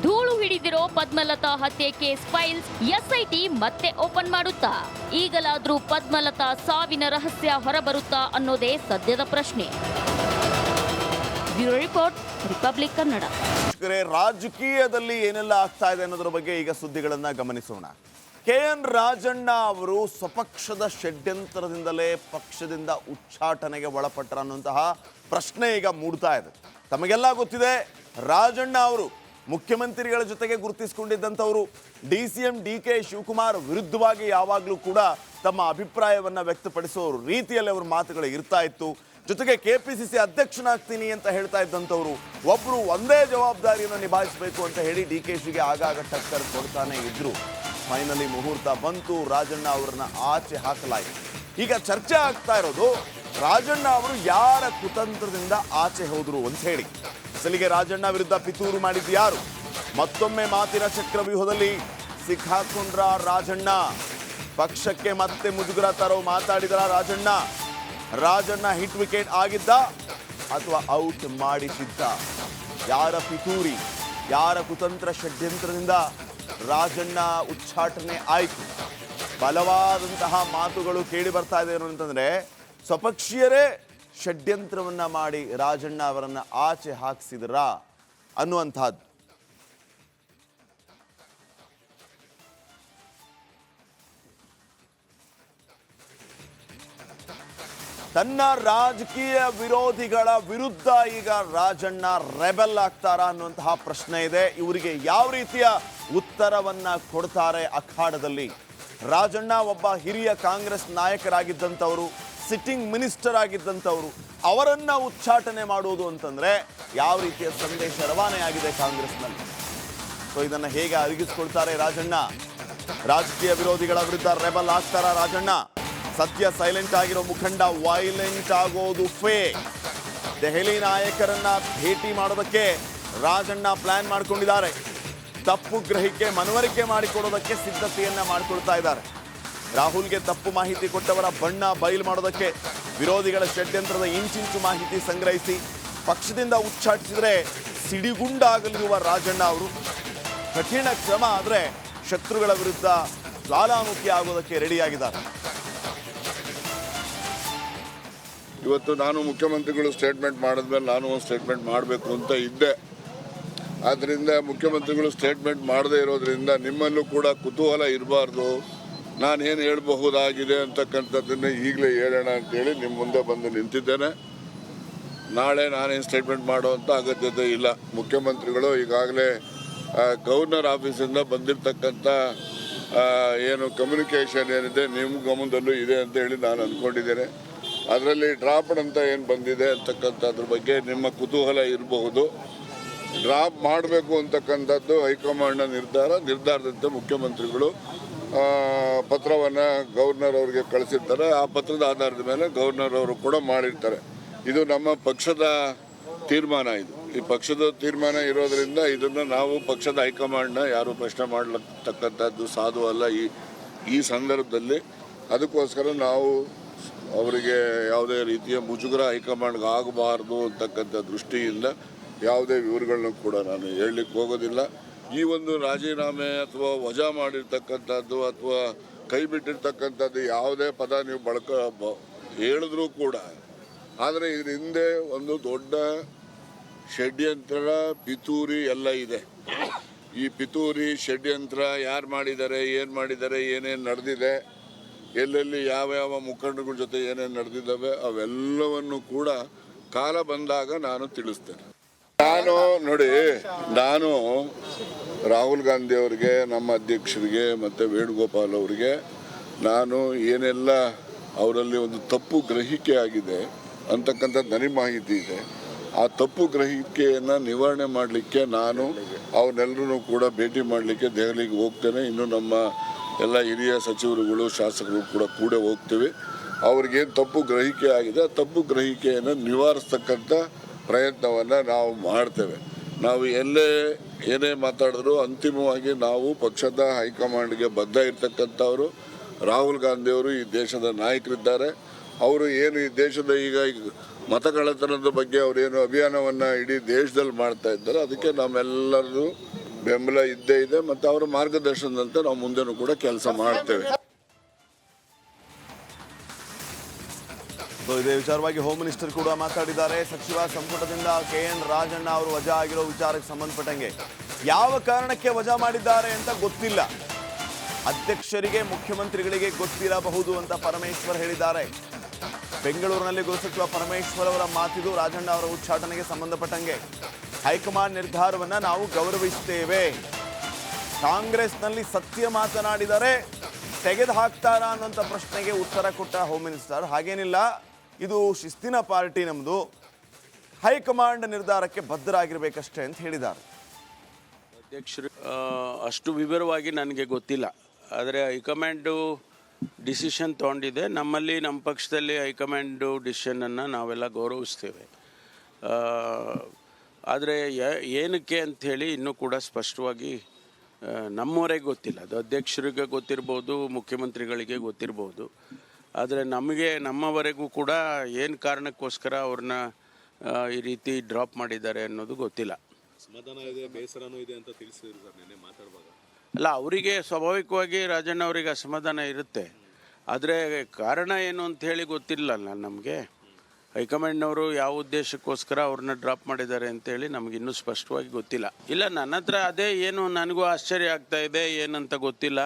ಧೂಳು ಹಿಡಿದಿರೋ ಪದ್ಮಲತಾ ಹತ್ಯೆ ಕೇಸ್ ಫೈಲ್ಸ್ SIT ಮತ್ತೆ ಓಪನ್ ಮಾಡುತ್ತಾ? ಈಗಲಾದ್ರೂ ಪದ್ಮಲತಾ ಸಾವಿನ ರಹಸ್ಯ ಹೊರಬರುತ್ತಾ ಅನ್ನೋದೇ ಸದ್ಯದ ಪ್ರಶ್ನೆ. Bureau report, republic Kannada. ರಾಜಕೀಯದಲ್ಲಿ ಏನೆಲ್ಲ ಆಗ್ತಾ ಇದೆ ಅನ್ನೋದ್ರ ಬಗ್ಗೆ ಈಗ ಸುದ್ದಿಗಳನ್ನ ಗಮನಿಸೋಣ. KN ರಾಜಣ್ಣ ಅವರು ಸ್ವಪಕ್ಷದ ಷಡ್ಯಂತ್ರದಿಂದಲೇ ಪಕ್ಷದಿಂದ ಉಚ್ಚಾಟನೆಗೆ ಒಳಪಟ್ಟರು ಅನ್ನುವಂತಹ ಪ್ರಶ್ನೆ ಈಗ ಮೂಡ್ತಾ ಇದೆ. ತಮಗೆಲ್ಲ ಗೊತ್ತಿದೆ, ರಾಜಣ್ಣ ಅವರು ಮುಖ್ಯಮಂತ್ರಿಗಳ ಜೊತೆಗೆ ಗುರುತಿಸಿಕೊಂಡಿದ್ದಂಥವರು. DCM DK ಶಿವಕುಮಾರ್ ವಿರುದ್ಧವಾಗಿ ಯಾವಾಗಲೂ ಕೂಡ ತಮ್ಮ ಅಭಿಪ್ರಾಯವನ್ನು ವ್ಯಕ್ತಪಡಿಸೋರು ರೀತಿಯಲ್ಲಿ ಅವ್ರ ಮಾತುಗಳು ಇರ್ತಾ ಇತ್ತು. ಜೊತೆಗೆ KPCC ಅಧ್ಯಕ್ಷನಾಗ್ತೀನಿ ಅಂತ ಹೇಳ್ತಾ ಇದ್ದಂಥವ್ರು. ಒಬ್ಬರು ಒಂದೇ ಜವಾಬ್ದಾರಿಯನ್ನು ನಿಭಾಯಿಸಬೇಕು ಅಂತ ಹೇಳಿ DKಶಿಗೆ ಆಗಾಗ ಟಕ್ಕರ್ ಕೊಡ್ತಾನೆ ಇದ್ರು. ಫೈನಲಿ ಮುಹೂರ್ತ ಬಂತು, ರಾಜಣ್ಣ ಅವರನ್ನ ಆಚೆ ಹಾಕಲಾಯಿತು. ಈಗ ಚರ್ಚೆ ಆಗ್ತಾ ಇರೋದು ರಾಜಣ್ಣ ಅವರು ಯಾರ ಕುತಂತ್ರದಿಂದ ಆಚೆ ಹೋದ್ರು ಅಂತ ಹೇಳಿ. ಅಸಲಿಗೆ ರಾಜಣ್ಣ ವಿರುದ್ಧ ಪಿತೂರು ಮಾಡಿದ್ದು ಯಾರು? ಮತ್ತೊಮ್ಮೆ ಮಾತಿನ ಚಕ್ರವ್ಯೂಹದಲ್ಲಿ ಸಿಕ್ಕಾಕೊಂಡ್ರ ರಾಜಣ್ಣ. ಪಕ್ಷಕ್ಕೆ ಮತ್ತೆ ಮುಜುಗರ ತರೋ ಮಾತಾಡಿದ್ರ ರಾಜಣ್ಣ ಹಿಟ್ ವಿಕೆಟ್ ಆಗಿದ್ದ ಅಥವಾ ಔಟ್ ಮಾಡಿಸಿದ್ದ? ಯಾರ ಪಿತೂರಿ, ಯಾರ ಕುತಂತ್ರ ಷಡ್ಯಂತ್ರದಿಂದ ರಾಜಣ್ಣ ಉಚ್ಚಾಟನೆ ಆಯಿತು? ಬಲವಾದಂತಹ ಮಾತುಗಳು ಕೇಳಿ ಬರ್ತಾ ಇದೆ ಅಂತಂದ್ರೆ ಸ್ವಪಕ್ಷೀಯರೇ ಷಡ್ಯಂತ್ರವನ್ನ ಮಾಡಿ ರಾಜಣ್ಣ ಅವರನ್ನ ಆಚೆ ಹಾಕಿಸಿದ್ರಾ ಅನ್ನುವಂಥದ್ದು. ತನ್ನ ರಾಜಕೀಯ ವಿರೋಧಿಗಳ ವಿರುದ್ಧ ಈಗ ರಾಜಣ್ಣ ರೆಬೆಲ್ ಆಗ್ತಾರಾ ಅನ್ನುವಂತಹ ಪ್ರಶ್ನೆ ಇದೆ. ಇವರಿಗೆ ಯಾವ ರೀತಿಯ ಉತ್ತರವನ್ನ ಕೊಡ್ತಾರೆ ಅಖಾಡದಲ್ಲಿ? ರಾಜಣ್ಣ ಒಬ್ಬ ಹಿರಿಯ ಕಾಂಗ್ರೆಸ್ ನಾಯಕರಾಗಿದ್ದಂಥವರು, ಸಿಟ್ಟಿಂಗ್ ಮಿನಿಸ್ಟರ್ ಆಗಿದ್ದಂಥವರು. ಅವರನ್ನ ಉಚ್ಚಾಟನೆ ಮಾಡುವುದು ಅಂತಂದ್ರೆ ಯಾವ ರೀತಿಯ ಸಂದೇಶ ರವಾನೆಯಾಗಿದೆ ಕಾಂಗ್ರೆಸ್ನಲ್ಲಿ? ಸೊ ಇದನ್ನ ಹೇಗೆ ಅರಗಿಸ್ಕೊಳ್ತಾರೆ ರಾಜಣ್ಣ? ರಾಜಕೀಯ ವಿರೋಧಿಗಳ ವಿರುದ್ಧ ರೆಬಲ್ ಆಗ್ತಾರ ರಾಜಣ್ಣ? ಸದ್ಯ ಸೈಲೆಂಟ್ ಆಗಿರೋ ಮುಖಂಡ ವೈಲೆಂಟ್ ಆಗೋದು ಫೇಕ್. ದೆಹಲಿ ನಾಯಕರನ್ನ ಭೇಟಿ ಮಾಡೋದಕ್ಕೆ ರಾಜಣ್ಣ ಪ್ಲಾನ್ ಮಾಡ್ಕೊಂಡಿದ್ದಾರೆ. ತಪ್ಪು ಗ್ರಹಿಕೆ ಮನವರಿಕೆ ಮಾಡಿಕೊಡೋದಕ್ಕೆ ಸಿದ್ಧತೆಯನ್ನ ಮಾಡಿಕೊಳ್ತಾ ಇದ್ದಾರೆ. ರಾಹುಲ್ಗೆ ತಪ್ಪು ಮಾಹಿತಿ ಕೊಟ್ಟವರ ಬಣ್ಣ ಬಯಲು ಮಾಡೋದಕ್ಕೆ ವಿರೋಧಿಗಳ ಷಡ್ಯಂತ್ರದ ಇಂಚಿಂಚು ಮಾಹಿತಿ ಸಂಗ್ರಹಿಸಿ ಪಕ್ಷದಿಂದ ಉಚ್ಚಾಟಿಸಿದರೆ ಸಿಡಿಗುಂಡಾಗಲಿರುವ ರಾಜಣ್ಣ ಅವರು ಕಠಿಣ ಕ್ರಮ ಆದರೆ ಶತ್ರುಗಳ ವಿರುದ್ಧ ಜ್ವಾಲಾಮುಖಿ ಆಗೋದಕ್ಕೆ ರೆಡಿಯಾಗಿದ್ದಾರೆ. ಇವತ್ತು ನಾನು ಮುಖ್ಯಮಂತ್ರಿಗಳು ಸ್ಟೇಟ್ಮೆಂಟ್ ಮಾಡಿದ್ಮೇಲೆ ನಾನು ಒಂದು ಸ್ಟೇಟ್ಮೆಂಟ್ ಮಾಡಬೇಕು ಅಂತ ಇದ್ದೆ. ಆದ್ದರಿಂದ ಮುಖ್ಯಮಂತ್ರಿಗಳು ಸ್ಟೇಟ್ಮೆಂಟ್ ಮಾಡದೇ ಇರೋದ್ರಿಂದ ನಿಮ್ಮಲ್ಲೂ ಕೂಡ ಕುತೂಹಲ ಇರಬಾರ್ದು, ನಾನೇನು ಹೇಳಬಹುದಾಗಿದೆ ಅಂತಕ್ಕಂಥದ್ದನ್ನೇ ಈಗಲೇ ಹೇಳೋಣ ಅಂತೇಳಿ ನಿಮ್ಮ ಮುಂದೆ ಬಂದು ನಿಂತಿದ್ದೇನೆ. ನಾಳೆ ನಾನೇನು ಸ್ಟೇಟ್ಮೆಂಟ್ ಮಾಡುವಂಥ ಅಗತ್ಯತೆ ಇಲ್ಲ. ಮುಖ್ಯಮಂತ್ರಿಗಳು ಈಗಾಗಲೇ ಗವರ್ನರ್ ಆಫೀಸಿಂದ ಬಂದಿರತಕ್ಕಂಥ ಏನು ಕಮ್ಯುನಿಕೇಷನ್ ಏನಿದೆ ನಿಮ್ಮ ಗಮನದಲ್ಲೂ ಇದೆ ಅಂತ ಹೇಳಿ ನಾನು ಅಂದ್ಕೊಂಡಿದ್ದೇನೆ. ಅದರಲ್ಲಿ ಡ್ರಾಪ್ಡ್ ಅಂತ ಏನು ಬಂದಿದೆ ಅಂತಕ್ಕಂಥದ್ರ ಬಗ್ಗೆ ನಿಮ್ಮ ಕುತೂಹಲ ಇರಬಹುದು. ಡ್ರಾಪ್ ಮಾಡಬೇಕು ಅಂತಕ್ಕಂಥದ್ದು ಹೈಕಮಾಂಡ್ನ ನಿರ್ಧಾರದಂತೆ ಮುಖ್ಯಮಂತ್ರಿಗಳು ಪತ್ರವನ್ನು ಗವರ್ನರ್ ಅವರಿಗೆ ಕಳಿಸಿರ್ತಾರೆ. ಆ ಪತ್ರದ ಆಧಾರದ ಮೇಲೆ ಗವರ್ನರ್ ಅವರು ಕೂಡ ಮಾಡಿರ್ತಾರೆ. ಇದು ನಮ್ಮ ಪಕ್ಷದ ತೀರ್ಮಾನ. ಈ ಪಕ್ಷದ ತೀರ್ಮಾನ ಇರೋದರಿಂದ ಇದನ್ನು ನಾವು ಪಕ್ಷದ ಹೈಕಮಾಂಡ್ನ ಯಾರು ಪ್ರಶ್ನೆ ಮಾಡತಕ್ಕಂಥದ್ದು ಸಾಧು ಅಲ್ಲ ಈ ಸಂದರ್ಭದಲ್ಲಿ. ಅದಕ್ಕೋಸ್ಕರ ನಾವು ಅವರಿಗೆ ಯಾವುದೇ ರೀತಿಯ ಮುಜುಗರ ಹೈಕಮಾಂಡ್ಗೆ ಆಗಬಾರ್ದು ಅಂತಕ್ಕಂಥ ದೃಷ್ಟಿಯಿಂದ ಯಾವುದೇ ವಿವರಗಳನ್ನ ಕೂಡ ನಾನು ಹೇಳಲಿಕ್ಕೆ ಹೋಗೋದಿಲ್ಲ. ಈ ಒಂದು ರಾಜೀನಾಮೆ ಅಥವಾ ವಜಾ ಮಾಡಿರ್ತಕ್ಕಂಥದ್ದು ಅಥವಾ ಕೈ ಬಿಟ್ಟಿರ್ತಕ್ಕಂಥದ್ದು ಯಾವುದೇ ಪದ ನೀವು ಹೇಳಿದ್ರೂ ಕೂಡ, ಆದರೆ ಇದ್ರ ಹಿಂದೆ ಒಂದು ದೊಡ್ಡ ಷಡ್ಯಂತ್ರ ಪಿತೂರಿ ಎಲ್ಲ ಇದೆ. ಈ ಪಿತೂರಿ ಷಡ್ಯಂತ್ರ ಯಾರು ಮಾಡಿದ್ದಾರೆ, ಏನು ಮಾಡಿದ್ದಾರೆ, ಏನೇನು ನಡೆದಿದೆ, ಎಲ್ಲೆಲ್ಲಿ ಯಾವ ಮುಖಂಡಗಳ ಜೊತೆ ಏನೇನು ನಡೆದಿದ್ದಾವೆ ಅವೆಲ್ಲವನ್ನು ಕೂಡ ಕಾಲ ಬಂದಾಗ ನಾನು ತಿಳಿಸ್ತೇನೆ. ನಾನು ರಾಹುಲ್ ಗಾಂಧಿ ಅವರಿಗೆ, ನಮ್ಮ ಅಧ್ಯಕ್ಷರಿಗೆ ಮತ್ತು ವೇಣುಗೋಪಾಲ್ ಅವರಿಗೆ ನಾನು ಏನೆಲ್ಲ ಅವರಲ್ಲಿ ಒಂದು ತಪ್ಪು ಗ್ರಹಿಕೆ ಆಗಿದೆ ಅಂತಕ್ಕಂಥದ್ದು ನನಗೆ ಮಾಹಿತಿ ಇದೆ. ಆ ತಪ್ಪು ಗ್ರಹಿಕೆಯನ್ನು ನಿವಾರಣೆ ಮಾಡಲಿಕ್ಕೆ ನಾನು ಅವನ್ನೆಲ್ಲರೂ ಕೂಡ ಭೇಟಿ ಮಾಡಲಿಕ್ಕೆ ದೆಹಲಿಗೆ ಹೋಗ್ತೇನೆ. ಇನ್ನು ನಮ್ಮ ಎಲ್ಲ ಹಿರಿಯ ಸಚಿವರುಗಳು ಶಾಸಕರು ಕೂಡ ಹೋಗ್ತೀವಿ. ಅವ್ರಿಗೇನು ತಪ್ಪು ಗ್ರಹಿಕೆ ಆಗಿದೆ ಆ ತಪ್ಪು ಗ್ರಹಿಕೆಯನ್ನು ನಿವಾರಿಸ್ತಕ್ಕಂಥ ಪ್ರಯತ್ನವನ್ನು ನಾವು ಮಾಡ್ತೇವೆ. ನಾವು ಏನೇ ಮಾತಾಡಿದ್ರು ಅಂತಿಮವಾಗಿ ನಾವು ಪಕ್ಷದ ಹೈಕಮಾಂಡ್ಗೆ ಬದ್ಧ ಇರ್ತಕ್ಕಂಥವರು. ರಾಹುಲ್ ಗಾಂಧಿಯವರು ಈ ದೇಶದ ನಾಯಕರಿದ್ದಾರೆ. ಅವರು ಏನು ಈ ದೇಶದ ಈಗ ಮತಕಳ್ಳತನದ ಬಗ್ಗೆ ಅವರೇನು ಅಭಿಯಾನವನ್ನು ಇಡೀ ದೇಶದಲ್ಲಿ ಮಾಡ್ತಾ ಇದ್ದಾರೆ, ಅದಕ್ಕೆ ನಮ್ಮೆಲ್ಲರದು ಬೆಂಬಲ ಇದ್ದೇ ಇದೆ ಮತ್ತು ಅವರ ಮಾರ್ಗದರ್ಶನದಂತೆ ನಾವು ಮುಂದೆನೂ ಕೂಡ ಕೆಲಸ ಮಾಡ್ತೇವೆ. ಇದೇ ವಿಚಾರವಾಗಿ ಹೋಮ್ ಮಿನಿಸ್ಟರ್ ಕೂಡ ಮಾತಾಡಿದ್ದಾರೆ. ಸಚಿವ ಸಂಪುಟದಿಂದ KN ರಾಜಣ್ಣ ಅವರು ವಜಾ ಆಗಿರೋ ವಿಚಾರಕ್ಕೆ ಸಂಬಂಧಪಟ್ಟಂಗೆ ಯಾವ ಕಾರಣಕ್ಕೆ ವಜಾ ಮಾಡಿದ್ದಾರೆ ಅಂತ ಗೊತ್ತಿಲ್ಲ. ಅಧ್ಯಕ್ಷರಿಗೆ ಮುಖ್ಯಮಂತ್ರಿಗಳಿಗೆ ಗೊತ್ತಿರಬಹುದು ಅಂತ ಪರಮೇಶ್ವರ್ ಹೇಳಿದ್ದಾರೆ. ಬೆಂಗಳೂರಿನಲ್ಲಿ ಗೃಹ ಸಚಿವ ಪರಮೇಶ್ವರ್ ಅವರ ಮಾತಿದು. ರಾಜಣ್ಣ ಅವರ ಉಚ್ಚಾಟನೆಗೆ ಸಂಬಂಧಪಟ್ಟಂಗೆ ಹೈಕಮಾಂಡ್ ನಿರ್ಧಾರವನ್ನ ನಾವು ಗೌರವಿಸ್ತೇವೆ. ಕಾಂಗ್ರೆಸ್ನಲ್ಲಿ ಸತ್ಯ ಮಾತನಾಡಿದರೆ ತೆಗೆದು ಹಾಕ್ತಾರಾ ಅನ್ನೋಂಥ ಪ್ರಶ್ನೆಗೆ ಉತ್ತರ ಕೊಟ್ಟ ಹೋಮ್ ಮಿನಿಸ್ಟರ್, ಹಾಗೇನಿಲ್ಲ, ಇದು ಶಿಸ್ತಿನ ಪಾರ್ಟಿ ನಮ್ಮದು, ಹೈಕಮಾಂಡ್ ನಿರ್ಧಾರಕ್ಕೆ ಬದ್ಧರಾಗಿರ್ಬೇಕಷ್ಟೇ ಅಂತ ಹೇಳಿದ್ದಾರೆ. ಅಧ್ಯಕ್ಷರು ಅಷ್ಟು ವಿವರವಾಗಿ ನನಗೆ ಗೊತ್ತಿಲ್ಲ, ಆದರೆ ಹೈಕಮಾಂಡು ಡಿಸಿಷನ್ ತೊಗೊಂಡಿದೆ. ನಮ್ಮಲ್ಲಿ ನಮ್ಮ ಪಕ್ಷದಲ್ಲಿ ಹೈಕಮಾಂಡು ಡಿಸಿಷನನ್ನು ನಾವೆಲ್ಲ ಗೌರವಿಸ್ತೇವೆ. ಆದರೆ ಏನಕ್ಕೆ ಅಂಥೇಳಿ ಇನ್ನೂ ಕೂಡ ಸ್ಪಷ್ಟವಾಗಿ ನಮ್ಮವರೆಗೆ ಗೊತ್ತಿಲ್ಲ. ಅದು ಅಧ್ಯಕ್ಷರಿಗೆ ಗೊತ್ತಿರ್ಬೋದು, ಮುಖ್ಯಮಂತ್ರಿಗಳಿಗೆ ಗೊತ್ತಿರ್ಬೋದು. ಆದರೆ ನಮ್ಮವರೆಗೂ ಕೂಡ ಏನು ಕಾರಣಕ್ಕೋಸ್ಕರ ಅವ್ರನ್ನ ಈ ರೀತಿ ಡ್ರಾಪ್ ಮಾಡಿದ್ದಾರೆ ಅನ್ನೋದು ಗೊತ್ತಿಲ್ಲ. ಅಸಮಾಧಾನ ಇದೆ, ಬೇಸರನೂ ಇದೆ ಅಂತ ತಿಳಿಸಿದ್ರು ಸರ್ ನೆನ್ನೆ ಮಾತಾಡುವಾಗ. ಅಲ್ಲ, ಅವರಿಗೆ ಸ್ವಾಭಾವಿಕವಾಗಿ ರಾಜಣ್ಣ ಅವರಿಗೆ ಅಸಮಾಧಾನ ಇರುತ್ತೆ. ಆದರೆ ಕಾರಣ ಏನು ಅಂತ ಹೇಳಿ ಗೊತ್ತಿಲ್ಲಲ್ಲ ನಮಗೆ. ಹೈಕಮಾಂಡ್ನವರು ಯಾವ ಉದ್ದೇಶಕ್ಕೋಸ್ಕರ ಅವ್ರನ್ನ ಡ್ರಾಪ್ ಮಾಡಿದ್ದಾರೆ ಅಂತೇಳಿ ನಮಗಿನ್ನೂ ಸ್ಪಷ್ಟವಾಗಿ ಗೊತ್ತಿಲ್ಲ. ಇಲ್ಲ, ನನ್ನ ಹತ್ರ ಅದೇ ಏನು ನನಗೂ ಆಶ್ಚರ್ಯ ಆಗ್ತಾ ಇದೆ, ಏನಂತ ಗೊತ್ತಿಲ್ಲ.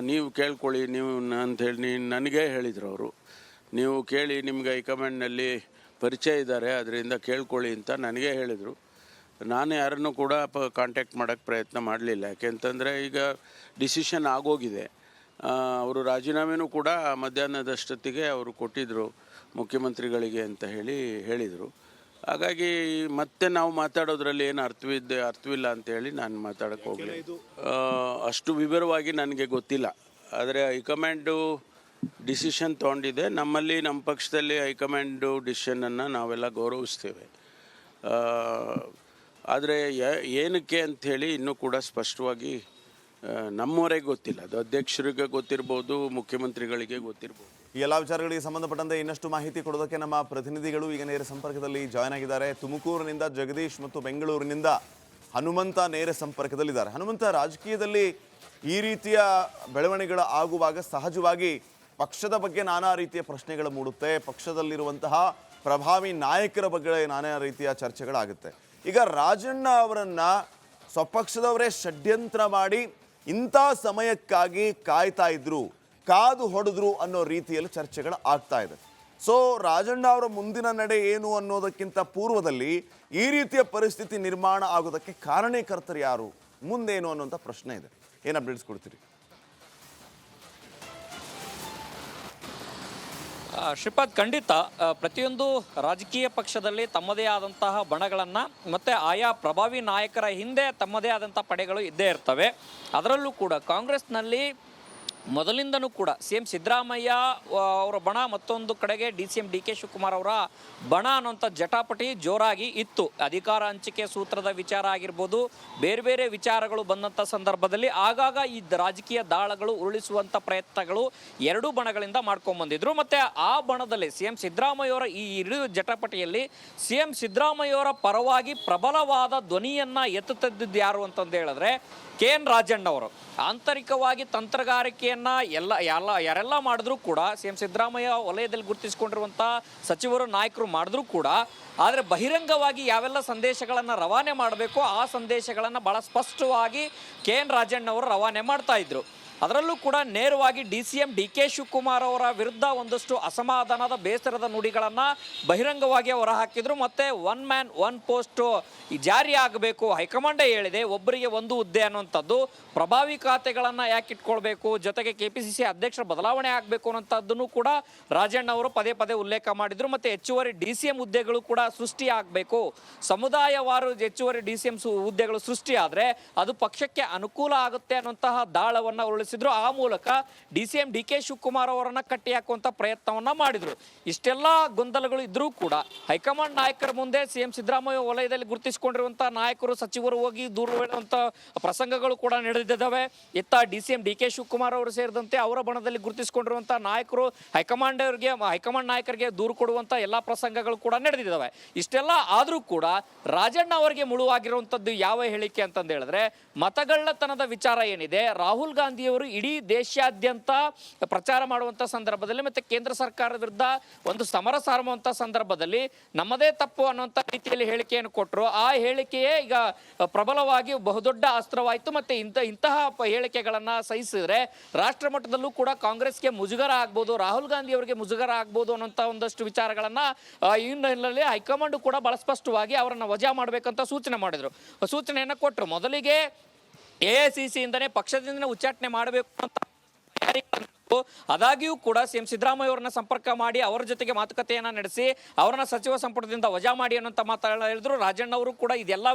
ನೀವು ಕೇಳ್ಕೊಳ್ಳಿ ನೀವು ಅಂಥೇಳಿ ನನಗೇ ಹೇಳಿದರು ಅವರು. ನೀವು ಕೇಳಿ, ನಿಮ್ಗೆ ಹೈಕಮಾಂಡ್ನಲ್ಲಿ ಪರಿಚಯ ಇದ್ದಾರೆ, ಅದರಿಂದ ಕೇಳ್ಕೊಳ್ಳಿ ಅಂತ ನನಗೇ ಹೇಳಿದರು. ನಾನು ಯಾರನ್ನೂ ಕೂಡ ಕಾಂಟ್ಯಾಕ್ಟ್ ಮಾಡೋಕ್ಕೆ ಪ್ರಯತ್ನ ಮಾಡಲಿಲ್ಲ. ಯಾಕೆಂತಂದರೆ ಈಗ ಡಿಸಿಷನ್ ಆಗೋಗಿದೆ. ಅವರು ರಾಜೀನಾಮೆನೂ ಕೂಡ ಮಧ್ಯಾಹ್ನದಷ್ಟೊತ್ತಿಗೆ ಅವರು ಕೊಟ್ಟಿದ್ದರು. ಮುಖ್ಯಮಂತ್ರಿಗಳಿಗೆ ಅಂತ ಹೇಳಿದರು. ಹಾಗಾಗಿ ಮತ್ತೆ ನಾವು ಮಾತಾಡೋದ್ರಲ್ಲಿ ಏನು ಅರ್ಥವಿಲ್ಲ ಅಂತೇಳಿ ನಾನು ಮಾತಾಡೋಕ್ಕೆ ಹೋಗಲಿ. ಅಷ್ಟು ವಿವರವಾಗಿ ನನಗೆ ಗೊತ್ತಿಲ್ಲ. ಆದರೆ ಹೈಕಮಾಂಡು ಡಿಸಿಷನ್ ತೊಗೊಂಡಿದೆ. ನಮ್ಮ ಪಕ್ಷದಲ್ಲಿ ಹೈಕಮಾಂಡು ಡಿಸಿಷನನ್ನು ನಾವೆಲ್ಲ ಗೌರವಿಸ್ತೇವೆ. ಆದರೆ ಏನಕ್ಕೆ ಅಂಥೇಳಿ ಇನ್ನೂ ಕೂಡ ಸ್ಪಷ್ಟವಾಗಿ ನಮ್ಮವರೆಗೆ ಗೊತ್ತಿಲ್ಲ. ಅದು ಅಧ್ಯಕ್ಷರಿಗೆ ಗೊತ್ತಿರ್ಬೋದು, ಮುಖ್ಯಮಂತ್ರಿಗಳಿಗೆ ಗೊತ್ತಿರ್ಬೋದು. ಈ ಎಲ್ಲ ವಿಚಾರಗಳಿಗೆ ಸಂಬಂಧಪಟ್ಟಂತೆ ಇನ್ನಷ್ಟು ಮಾಹಿತಿ ಕೊಡೋದಕ್ಕೆ ನಮ್ಮ ಪ್ರತಿನಿಧಿಗಳು ಈಗ ನೇರ ಸಂಪರ್ಕದಲ್ಲಿ ಜಾಯ್ನ್ ಆಗಿದ್ದಾರೆ. ತುಮಕೂರಿನಿಂದ ಜಗದೀಶ್ ಮತ್ತು ಬೆಂಗಳೂರಿನಿಂದ ಹನುಮಂತ ನೇರ ಸಂಪರ್ಕದಲ್ಲಿದ್ದಾರೆ. ಹನುಮಂತ, ರಾಜಕೀಯದಲ್ಲಿ ಈ ರೀತಿಯ ಬೆಳವಣಿಗೆಗಳು ಆಗುವಾಗ ಸಹಜವಾಗಿ ಪಕ್ಷದ ಬಗ್ಗೆ ನಾನಾ ರೀತಿಯ ಪ್ರಶ್ನೆಗಳು ಮೂಡುತ್ತೆ. ಪಕ್ಷದಲ್ಲಿರುವಂತಹ ಪ್ರಭಾವಿ ನಾಯಕರ ಬಗ್ಗೆ ನಾನಾ ರೀತಿಯ ಚರ್ಚೆಗಳಾಗುತ್ತೆ. ಈಗ ರಾಜಣ್ಣ ಅವರನ್ನ ಸ್ವಪಕ್ಷದವರೇ ಷಡ್ಯಂತ್ರ ಮಾಡಿ ಇಂಥ ಸಮಯಕ್ಕಾಗಿ ಕಾಯ್ತಾ ಇದ್ರು, ಕಾದು ಹೊಡೆದ್ರು ಅನ್ನೋ ರೀತಿಯಲ್ಲಿ ಚರ್ಚೆಗಳು ಆಗ್ತಾ ಇದೆ. ಸೊ ರಾಜಣ್ಣ ಅವರ ಮುಂದಿನ ನಡೆ ಏನು ಅನ್ನೋದಕ್ಕಿಂತ ಪೂರ್ವದಲ್ಲಿ ಈ ರೀತಿಯ ಪರಿಸ್ಥಿತಿ ನಿರ್ಮಾಣ ಆಗೋದಕ್ಕೆ ಕಾರಣೀಕರ್ತರು ಯಾರು, ಮುಂದೇನು ಅನ್ನೋಂಥ ಪ್ರಶ್ನೆ ಇದೆ. ಏನು ಅಪ್ಡೇಟ್ಸ್ ಕೊಡ್ತೀರಿ? ಶ್ರೀಪಾದ್, ಖಂಡಿತ ಪ್ರತಿಯೊಂದು ರಾಜಕೀಯ ಪಕ್ಷದಲ್ಲಿ ತಮ್ಮದೇ ಆದಂತಹ ಬಣಗಳನ್ನು ಮತ್ತು ಆಯಾ ಪ್ರಭಾವಿ ನಾಯಕರ ಹಿಂದೆ ತಮ್ಮದೇ ಆದಂಥ ಪಡೆಗಳು ಇದ್ದೇ ಇರ್ತವೆ. ಅದರಲ್ಲೂ ಕೂಡ ಕಾಂಗ್ರೆಸ್ನಲ್ಲಿ ಮೊದಲಿಂದನೂ ಕೂಡ CM ಸಿದ್ದರಾಮಯ್ಯ ಅವರ ಬಣ, ಮತ್ತೊಂದು ಕಡೆಗೆ DCM DK ಶಿವಕುಮಾರ್ ಅವರ ಬಣ ಅನ್ನೋಂಥ ಜಟಾಪಟಿ ಜೋರಾಗಿ ಇತ್ತು. ಅಧಿಕಾರ ಹಂಚಿಕೆ ಸೂತ್ರದ ವಿಚಾರ ಆಗಿರ್ಬೋದು, ಬೇರೆ ಬೇರೆ ವಿಚಾರಗಳು ಬಂದಂಥ ಸಂದರ್ಭದಲ್ಲಿ ಆಗಾಗ ಈ ರಾಜಕೀಯ ದಾಳಗಳು ಉರುಳಿಸುವಂಥ ಪ್ರಯತ್ನಗಳು ಎರಡೂ ಬಣಗಳಿಂದ ಮಾಡ್ಕೊಂಡ್ಬಂದಿದ್ರು. ಮತ್ತು ಆ ಬಣದಲ್ಲಿ CM ಸಿದ್ದರಾಮಯ್ಯವರ ಈ ಇಡೀ ಜಟಾಪಟಿಯಲ್ಲಿ CM ಸಿದ್ದರಾಮಯ್ಯವರ ಪರವಾಗಿ ಪ್ರಬಲವಾದ ಧ್ವನಿಯನ್ನು ಎತ್ತುತ್ತಿದ್ದು ಯಾರು ಅಂತಂದು ಹೇಳಿದ್ರೆ KN ರಾಜಣ್ಣ ಅವರು. ಆಂತರಿಕವಾಗಿ ತಂತ್ರಗಾರಿಕೆಯನ್ನು ಯಾರೆಲ್ಲ ಮಾಡಿದ್ರೂ ಕೂಡ CM ಸಿದ್ದರಾಮಯ್ಯ ವಲಯದಲ್ಲಿ ಗುರುತಿಸಿಕೊಂಡಿರುವಂಥ ಸಚಿವರು, ನಾಯಕರು ಮಾಡಿದ್ರೂ ಕೂಡ, ಆದರೆ ಬಹಿರಂಗವಾಗಿ ಯಾವೆಲ್ಲ ಸಂದೇಶಗಳನ್ನು ರವಾನೆ ಮಾಡಬೇಕು ಆ ಸಂದೇಶಗಳನ್ನು ಭಾಳ ಸ್ಪಷ್ಟವಾಗಿ KN ರಾಜಣ್ಣ ಅವರು ರವಾನೆ ಮಾಡ್ತಾ ಇದ್ರು. ಅದರಲ್ಲೂ ಕೂಡ ನೇರವಾಗಿ DCM DK ಶಿವಕುಮಾರ್ ಅವರ ವಿರುದ್ಧ ಒಂದಷ್ಟು ಅಸಮಾಧಾನದ, ಬೇಸರದ ನುಡಿಗಳನ್ನು ಬಹಿರಂಗವಾಗಿ ಹೊರಹಾಕಿದ್ರು. ಮತ್ತು ಒನ್ ಮ್ಯಾನ್ ಒನ್ ಪೋಸ್ಟು ಜಾರಿ ಆಗಬೇಕು, ಹೈಕಮಾಂಡೇ ಹೇಳಿದೆ ಒಬ್ಬರಿಗೆ ಒಂದು ಹುದ್ದೆ ಅನ್ನುವಂಥದ್ದು, ಪ್ರಭಾವಿ ಖಾತೆಗಳನ್ನು ಯಾಕೆ ಇಟ್ಕೊಳ್ಬೇಕು, ಜೊತೆಗೆ KPCC ಅಧ್ಯಕ್ಷರ ಬದಲಾವಣೆ ಆಗಬೇಕು ಅನ್ನೋಂಥದ್ದನ್ನು ಕೂಡ ರಾಜಣ್ಣ ಅವರು ಪದೇ ಪದೇ ಉಲ್ಲೇಖ ಮಾಡಿದರು. ಮತ್ತು ಹೆಚ್ಚುವರಿ DCM ಹುದ್ದೆಗಳು ಕೂಡ ಸೃಷ್ಟಿ ಆಗಬೇಕು, ಸಮುದಾಯವಾರು ಹೆಚ್ಚುವರಿ DCM ಹುದ್ದೆಗಳು ಸೃಷ್ಟಿ ಆದರೆ ಅದು ಪಕ್ಷಕ್ಕೆ ಅನುಕೂಲ ಆಗುತ್ತೆ ಅನ್ನುವಂತಹ ದಾಳವನ್ನು ಉರುಳಿಸಿದ್ರು. ಆ ಮೂಲಕ DCM DK ಶಿವಕುಮಾರ್ ಅವರನ್ನ ಕಟ್ಟಿ ಹಾಕುವಂತ ಪ್ರಯತ್ನವನ್ನ ಮಾಡಿದ್ರು. ಇಷ್ಟೆಲ್ಲ ಗೊಂದಲಗಳು ಇದ್ರೂ ಕೂಡ ಹೈಕಮಾಂಡ್ ನಾಯಕರ ಮುಂದೆ CM ಸಿದ್ದರಾಮಯ್ಯ ವಲಯದಲ್ಲಿ ಗುರುತಿಸಿಕೊಂಡಿರುವಂತಹ ನಾಯಕರು, ಸಚಿವರು ಹೋಗಿ ದೂರು ಹೇಳುವಂತ ಪ್ರಸಂಗಗಳು ಕೂಡ ನಡೆದಿದ್ದಾವೆ. ಇತ್ತ DCM DK ಶಿವಕುಮಾರ್ ಅವರು ಸೇರಿದಂತೆ ಅವರ ಬಣದಲ್ಲಿ ಗುರುತಿಸಿಕೊಂಡಿರುವಂತಹ ನಾಯಕರು ಹೈಕಮಾಂಡ್ ನಾಯಕರಿಗೆ ದೂರು ಕೊಡುವಂತ ಎಲ್ಲಾ ಪ್ರಸಂಗಗಳು ಕೂಡ ನಡೆದಿದ್ದಾವೆ. ಇಷ್ಟೆಲ್ಲ ಆದ್ರೂ ಕೂಡ ರಾಜಣ್ಣ ಅವರಿಗೆ ಮುಳುವಾಗಿರುವಂತದ್ದು ಯಾವ ಹೇಳಿಕೆ ಅಂತಂದು ಹೇಳಿದ್ರೆ, ಮತಗಳ್ಳತನದ ವಿಚಾರ ಏನಿದೆ, ರಾಹುಲ್ ಗಾಂಧಿ ಅವರು ಇಡೀ ದೇಶಾದ್ಯಂತ ಪ್ರಚಾರ ಮಾಡುವಂಥ ಸಂದರ್ಭದಲ್ಲಿ ಮತ್ತು ಕೇಂದ್ರ ಸರ್ಕಾರದ ವಿರುದ್ಧ ಒಂದು ಸಮರ ಸಾರುವಂಥ ಸಂದರ್ಭದಲ್ಲಿ ನಮ್ಮದೇ ತಪ್ಪು ಅನ್ನುವಂಥ ರೀತಿಯಲ್ಲಿ ಹೇಳಿಕೆಯನ್ನು ಕೊಟ್ಟರು. ಆ ಹೇಳಿಕೆಯೇ ಈಗ ಪ್ರಬಲವಾಗಿ ಬಹುದೊಡ್ಡ ಅಸ್ತ್ರವಾಯಿತು. ಮತ್ತು ಇಂತಹ ಹೇಳಿಕೆಗಳನ್ನು ಸಹಿಸಿದ್ರೆ ರಾಷ್ಟ್ರ ಮಟ್ಟದಲ್ಲೂ ಕೂಡ ಕಾಂಗ್ರೆಸ್ಗೆ ಮುಜುಗರ ಆಗ್ಬೋದು, ರಾಹುಲ್ ಗಾಂಧಿ ಅವರಿಗೆ ಮುಜುಗರ ಆಗ್ಬೋದು ಅನ್ನೋಂಥ ಒಂದಷ್ಟು ವಿಚಾರಗಳನ್ನು ಈ ಹಿನ್ನೆಲೆಯಲ್ಲಿ ಹೈಕಮಾಂಡ್ ಕೂಡ ಬಹಳ ಸ್ಪಷ್ಟವಾಗಿ ಅವರನ್ನು ವಜಾ ಮಾಡಬೇಕಂತ ಸೂಚನೆಯನ್ನು ಕೊಟ್ಟರು. ಮೊದಲಿಗೆ AICC ಇಂದನೇ ಪಕ್ಷದಿಂದ ಉಚ್ಚಾಟನೆ ಮಾಡಬೇಕು ಅಂತ ಆದಾಗ್ಯೂ ಕೂಡ CM ಸಿದ್ದರಾಮಯ್ಯ ಅವರನ್ನ ಸಂಪರ್ಕ ಮಾಡಿ ಅವರ ಜೊತೆಗೆ ಮಾತುಕತೆಯನ್ನು ನಡೆಸಿ ಅವರನ್ನ ಸಚಿವ ಸಂಪುಟದಿಂದ ವಜಾ ಮಾಡಿ ಅನ್ನುವಂಥ ಮಾತುಗಳನ್ನ ಹೇಳಿದ್ರು. ರಾಜಣ್ಣ ಅವರು ಕೂಡ ಇದೆಲ್ಲ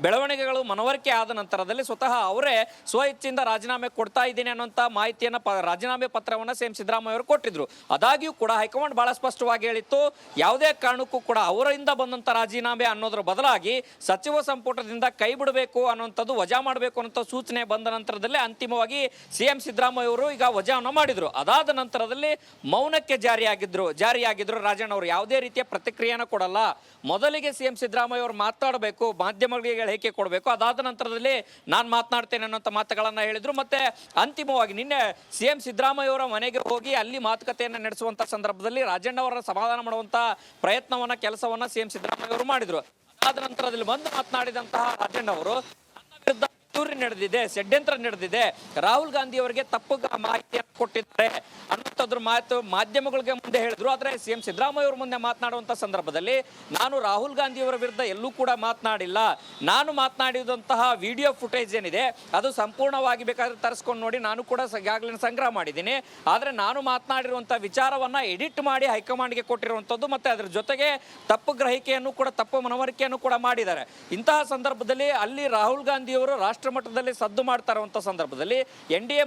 ಬೆಳವಣಿಗೆಗಳು ಮನವರಿಕೆ ಆದ ನಂತರದಲ್ಲಿ ಸ್ವತಃ ಅವರೇ ಸ್ವಇಚ್ಛೆಯಿಂದ ರಾಜೀನಾಮೆ ಕೊಡ್ತಾ ಇದ್ದೀನಿ ಅನ್ನುವಂಥ ಮಾಹಿತಿಯನ್ನು ರಾಜೀನಾಮೆ ಪತ್ರವನ್ನು CM ಸಿದ್ದರಾಮಯ್ಯ ಅವರು ಕೊಟ್ಟಿದ್ರು. ಆದಾಗ್ಯೂ ಕೂಡ ಹೈಕಮಾಂಡ್ ಬಹಳ ಸ್ಪಷ್ಟವಾಗಿ ಹೇಳಿತ್ತು, ಯಾವುದೇ ಕಾರಣಕ್ಕೂ ಕೂಡ ಅವರಿಂದ ಬಂದಂಥ ರಾಜೀನಾಮೆ ಅನ್ನೋದ್ರ ಬದಲಾಗಿ ಸಚಿವ ಸಂಪುಟದಿಂದ ಕೈ ಬಿಡಬೇಕು ಅನ್ನುವಂಥದ್ದು, ವಜಾ ಮಾಡಬೇಕು ಅನ್ನೋಂಥ ಸೂಚನೆ ಬಂದ ನಂತರದಲ್ಲಿ ಅಂತಿಮವಾಗಿ CM ಸಿದ್ದರಾಮಯ್ಯ ಅವರು ಈಗ ವಜಾವನ್ನು ಮಾಡಿದ್ರು. ಅದಾದ ನಂತರದಲ್ಲಿ ಮೌನಕ್ಕೆ ಜಾರಿಯಾಗಿದ್ರು ರಾಜಣ್ಣ ಅವರು. ಯಾವುದೇ ರೀತಿಯ ಪ್ರತಿಕ್ರಿಯೆಯನ್ನು ಕೊಡಲ್ಲ. ಮೊದಲಿಗೆ CM ಸಿದ್ದರಾಮಯ್ಯ ಅವರು ಮಾತಾಡಬೇಕು, ಮಾಧ್ಯಮಗಳಿಗೆ ಹೇಳಿಕೆ ಕೊಡಬೇಕು, ಅದಾದ ನಂತರದಲ್ಲಿ ನಾನು ಮಾತನಾಡ್ತೇನೆ ಅನ್ನೋಂಥ ಮಾತುಗಳನ್ನು ಹೇಳಿದ್ರು. ಮತ್ತೆ ಅಂತಿಮವಾಗಿ ನಿನ್ನೆ CM ಸಿದ್ದರಾಮಯ್ಯ ಅವರ ಮನೆಗೆ ಹೋಗಿ ಅಲ್ಲಿ ಮಾತುಕತೆಯನ್ನು ನಡೆಸುವಂತ ಸಂದರ್ಭದಲ್ಲಿ ರಾಜಣ್ಣ ಅವರ ಸಮಾಧಾನ ಮಾಡುವಂತ ಕೆಲಸವನ್ನ CM ಸಿದ್ದರಾಮಯ್ಯ ಅವರು ಮಾಡಿದ್ರು. ಅದಾದ ನಂತರದಲ್ಲಿ ಬಂದು ಮಾತನಾಡಿದಂತಹ ರಾಜಣ್ಣ ಅವರು ನನ್ನ ವಿರುದ್ಧ ಪಿತೂರಿ ನಡೆದಿದೆ, ಷಡ್ಯಂತ್ರ ನಡೆದಿದೆ, ರಾಹುಲ್ ಗಾಂಧಿ ಅವರಿಗೆ ತಪ್ಪು ಮಾಹಿತಿಯನ್ನು ಕೊಟ್ಟಿದ್ದಾರೆ ಅನ್ನೋದ್ರ ಮಾತು ಮಾಧ್ಯಮಗಳಿಗೆ ಮುಂದೆ ಹೇಳಿದ್ರು. ಆದರೆ CM ಸಿದ್ದರಾಮಯ್ಯ ಅವರ ಮುಂದೆ ಮಾತನಾಡುವಂಥ ಸಂದರ್ಭದಲ್ಲಿ ನಾನು ರಾಹುಲ್ ಗಾಂಧಿ ಅವರ ವಿರುದ್ಧ ಎಲ್ಲೂ ಕೂಡ ಮಾತನಾಡಿಲ್ಲ, ನಾನು ಮಾತನಾಡಿದಂತಹ ವಿಡಿಯೋ ಫುಟೇಜ್ ಏನಿದೆ ಅದು ಸಂಪೂರ್ಣವಾಗಿ ಬೇಕಾದ್ರೆ ತರಿಸ್ಕೊಂಡು ನೋಡಿ, ನಾನು ಕೂಡ ಈಗಾಗಲೇ ಸಂಗ್ರಹ ಮಾಡಿದ್ದೀನಿ. ಆದರೆ ನಾನು ಮಾತನಾಡಿರುವಂಥ ವಿಚಾರವನ್ನ ಎಡಿಟ್ ಮಾಡಿ ಹೈಕಮಾಂಡ್ಗೆ ಕೊಟ್ಟಿರುವಂಥದ್ದು, ಮತ್ತೆ ಅದರ ಜೊತೆಗೆ ತಪ್ಪು ಗ್ರಹಿಕೆಯನ್ನು ಕೂಡ ತಪ್ಪು ಮನವರಿಕೆಯನ್ನು ಕೂಡ ಮಾಡಿದ್ದಾರೆ. ಇಂತಹ ಸಂದರ್ಭದಲ್ಲಿ ಅಲ್ಲಿ ರಾಹುಲ್ ಗಾಂಧಿ ಅವರು ರಾಷ್ಟ್ರ ಮಟ್ಟದಲ್ಲಿ ಸದ್ದು ಮಾಡ್ತಾ ಇರುವಂಥ ಸಂದರ್ಭದಲ್ಲಿ ಇಂಡಿಯಾ